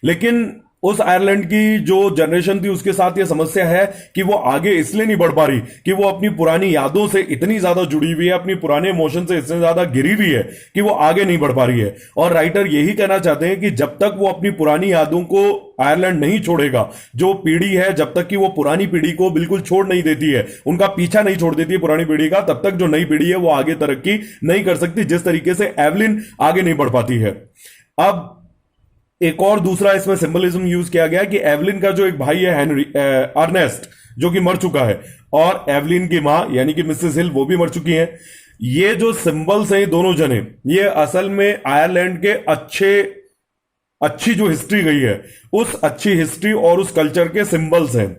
लेकिन उस आयरलैंड की जो जनरेशन थी उसके साथ ये समस्या है कि वो आगे इसलिए नहीं बढ़ पा रही कि वो अपनी पुरानी यादों से इतनी ज्यादा जुड़ी हुई है, अपनी पुराने इमोशन से इतनी ज्यादा गिरी हुई है कि वो आगे नहीं बढ़ पा रही है। और राइटर यही कहना चाहते हैं कि जब तक वो अपनी पुरानी यादों को आयरलैंड नहीं छोड़ेगा, जो पीढ़ी है जब तक कि वो पुरानी पीढ़ी को बिल्कुल छोड़ नहीं देती है, उनका पीछा नहीं छोड़ देती है पुरानी पीढ़ी का, तब तक जो नई पीढ़ी है वो आगे तरक्की नहीं कर सकती, जिस तरीके से एवलिन आगे नहीं बढ़ पाती है। अब एक और दूसरा इसमें सिंबलिज्म यूज किया गया कि एवलिन का जो एक भाई है हेनरी अर्नेस्ट, जो कि मर चुका है, और एवलिन की मां यानी कि मिसेस हिल वो भी मर चुकी हैं। ये जो सिंबल्स हैं दोनों जने, ये असल में आयरलैंड के अच्छी जो हिस्ट्री गई है उस अच्छी हिस्ट्री और उस कल्चर के सिंबल्स हैं।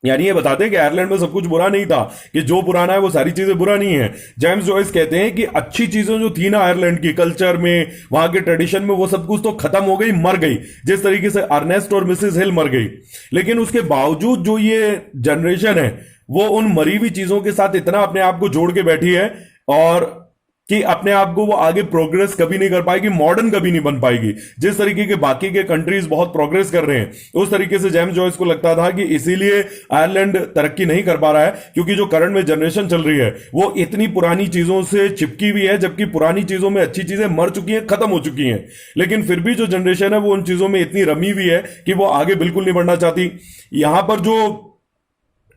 यानी ये बताते हैं कि आयरलैंड में सब कुछ बुरा नहीं था, कि जो पुराना है वो सारी चीजें बुरा नहीं है। जेम्स जॉयस कहते हैं कि अच्छी चीजें जो थी ना आयरलैंड की कल्चर में, वहां के ट्रेडिशन में, वो सब कुछ तो खत्म हो गई, मर गई, जिस तरीके से अर्नेस्ट और मिसेस हिल मर गई। लेकिन उसके बावजूद जो ये जनरेशन है वो उन मरी हुई चीजों के साथ इतना अपने आप को जोड़ के बैठी है, और कि अपने आप को वो आगे प्रोग्रेस कभी नहीं कर पाएगी, मॉडर्न कभी नहीं बन पाएगी। जिस तरीके के बाकी के कंट्रीज बहुत प्रोग्रेस कर रहे हैं, उस तरीके से जेम्स जॉयस को लगता था कि इसीलिए आयरलैंड तरक्की नहीं कर पा रहा है, क्योंकि जो करंट में जनरेशन चल रही है वो इतनी पुरानी चीजों से चिपकी हुई है, जबकि पुरानी चीजों में अच्छी चीजें मर चुकी हैं, खत्म हो चुकी हैं। लेकिन फिर भी जो जनरेशन है वो उन चीजों में इतनी रमी हुई है कि वो आगे बिल्कुल नहीं बढ़ना चाहती। यहां पर जो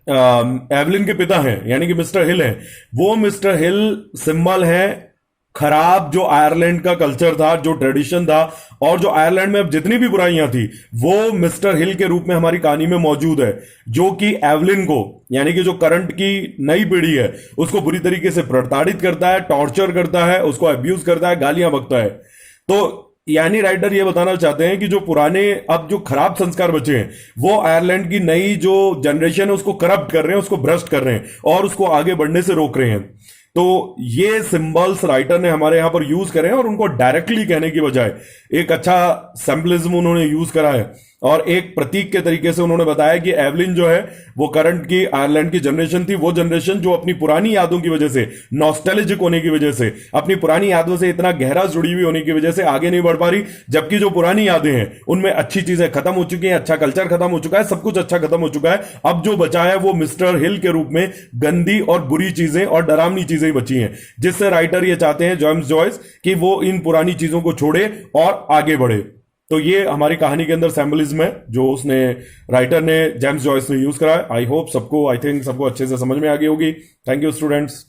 एवलिन के पिता हैं यानी कि मिस्टर हिल हैं, वो मिस्टर हिल सिंबल है खराब जो आयरलैंड का कल्चर था, जो ट्रेडिशन था, और जो आयरलैंड में अब जितनी भी बुराइयां थी, वो मिस्टर हिल के रूप में हमारी कहानी में मौजूद है, जो कि एवलिन को, यानी कि जो करंट की नई पीढ़ी है, उसको बुरी तरीके से प्रताड़ित करता है, टॉर्चर करता है, उसको अब्यूज करता है, गालियां बकता है। तो यानी राइटर ये बताना चाहते हैं कि जो पुराने अब जो खराब संस्कार बचे हैं, वो आयरलैंड की नई जो जनरेशन है उसको करप्ट कर रहे हैं, उसको भ्रष्ट कर रहे हैं और उसको आगे बढ़ने से रोक रहे हैं। तो ये सिंबल्स राइटर ने हमारे यहां पर यूज करे हैं और उनको डायरेक्टली कहने की बजाय एक अच्छा सिंबलिज्म उन्होंने यूज करा है और एक प्रतीक के तरीके से उन्होंने बताया कि एवलिन जो है वो करंट की आयरलैंड की जनरेशन थी, वो जनरेशन जो अपनी पुरानी यादों की वजह से, नॉस्टैल्जिक होने की वजह से, अपनी पुरानी यादों से इतना गहरा जुड़ी हुई होने की वजह से आगे नहीं बढ़ पा रही, जबकि जो पुरानी यादें हैं उनमें अच्छी चीजें खत्म हो चुकी हैं, अच्छा कल्चर खत्म हो चुका है, सब कुछ अच्छा खत्म हो चुका है। अब जो बचा है वो मिस्टर हिल के रूप में गंदी और बुरी चीजें और डरावनी चीजें ही बची हैं, जिससे राइटर ये चाहते हैं, जेम्स जॉयस, कि वो इन पुरानी चीजों को छोड़े और आगे बढ़े। तो ये हमारी कहानी के अंदर सिंबलिज्म है जो उसने, राइटर ने, जेम्स जॉयस ने यूज करा है। आई होप सबको, आई थिंक सबको अच्छे से समझ में आ गई होगी। Thank you students.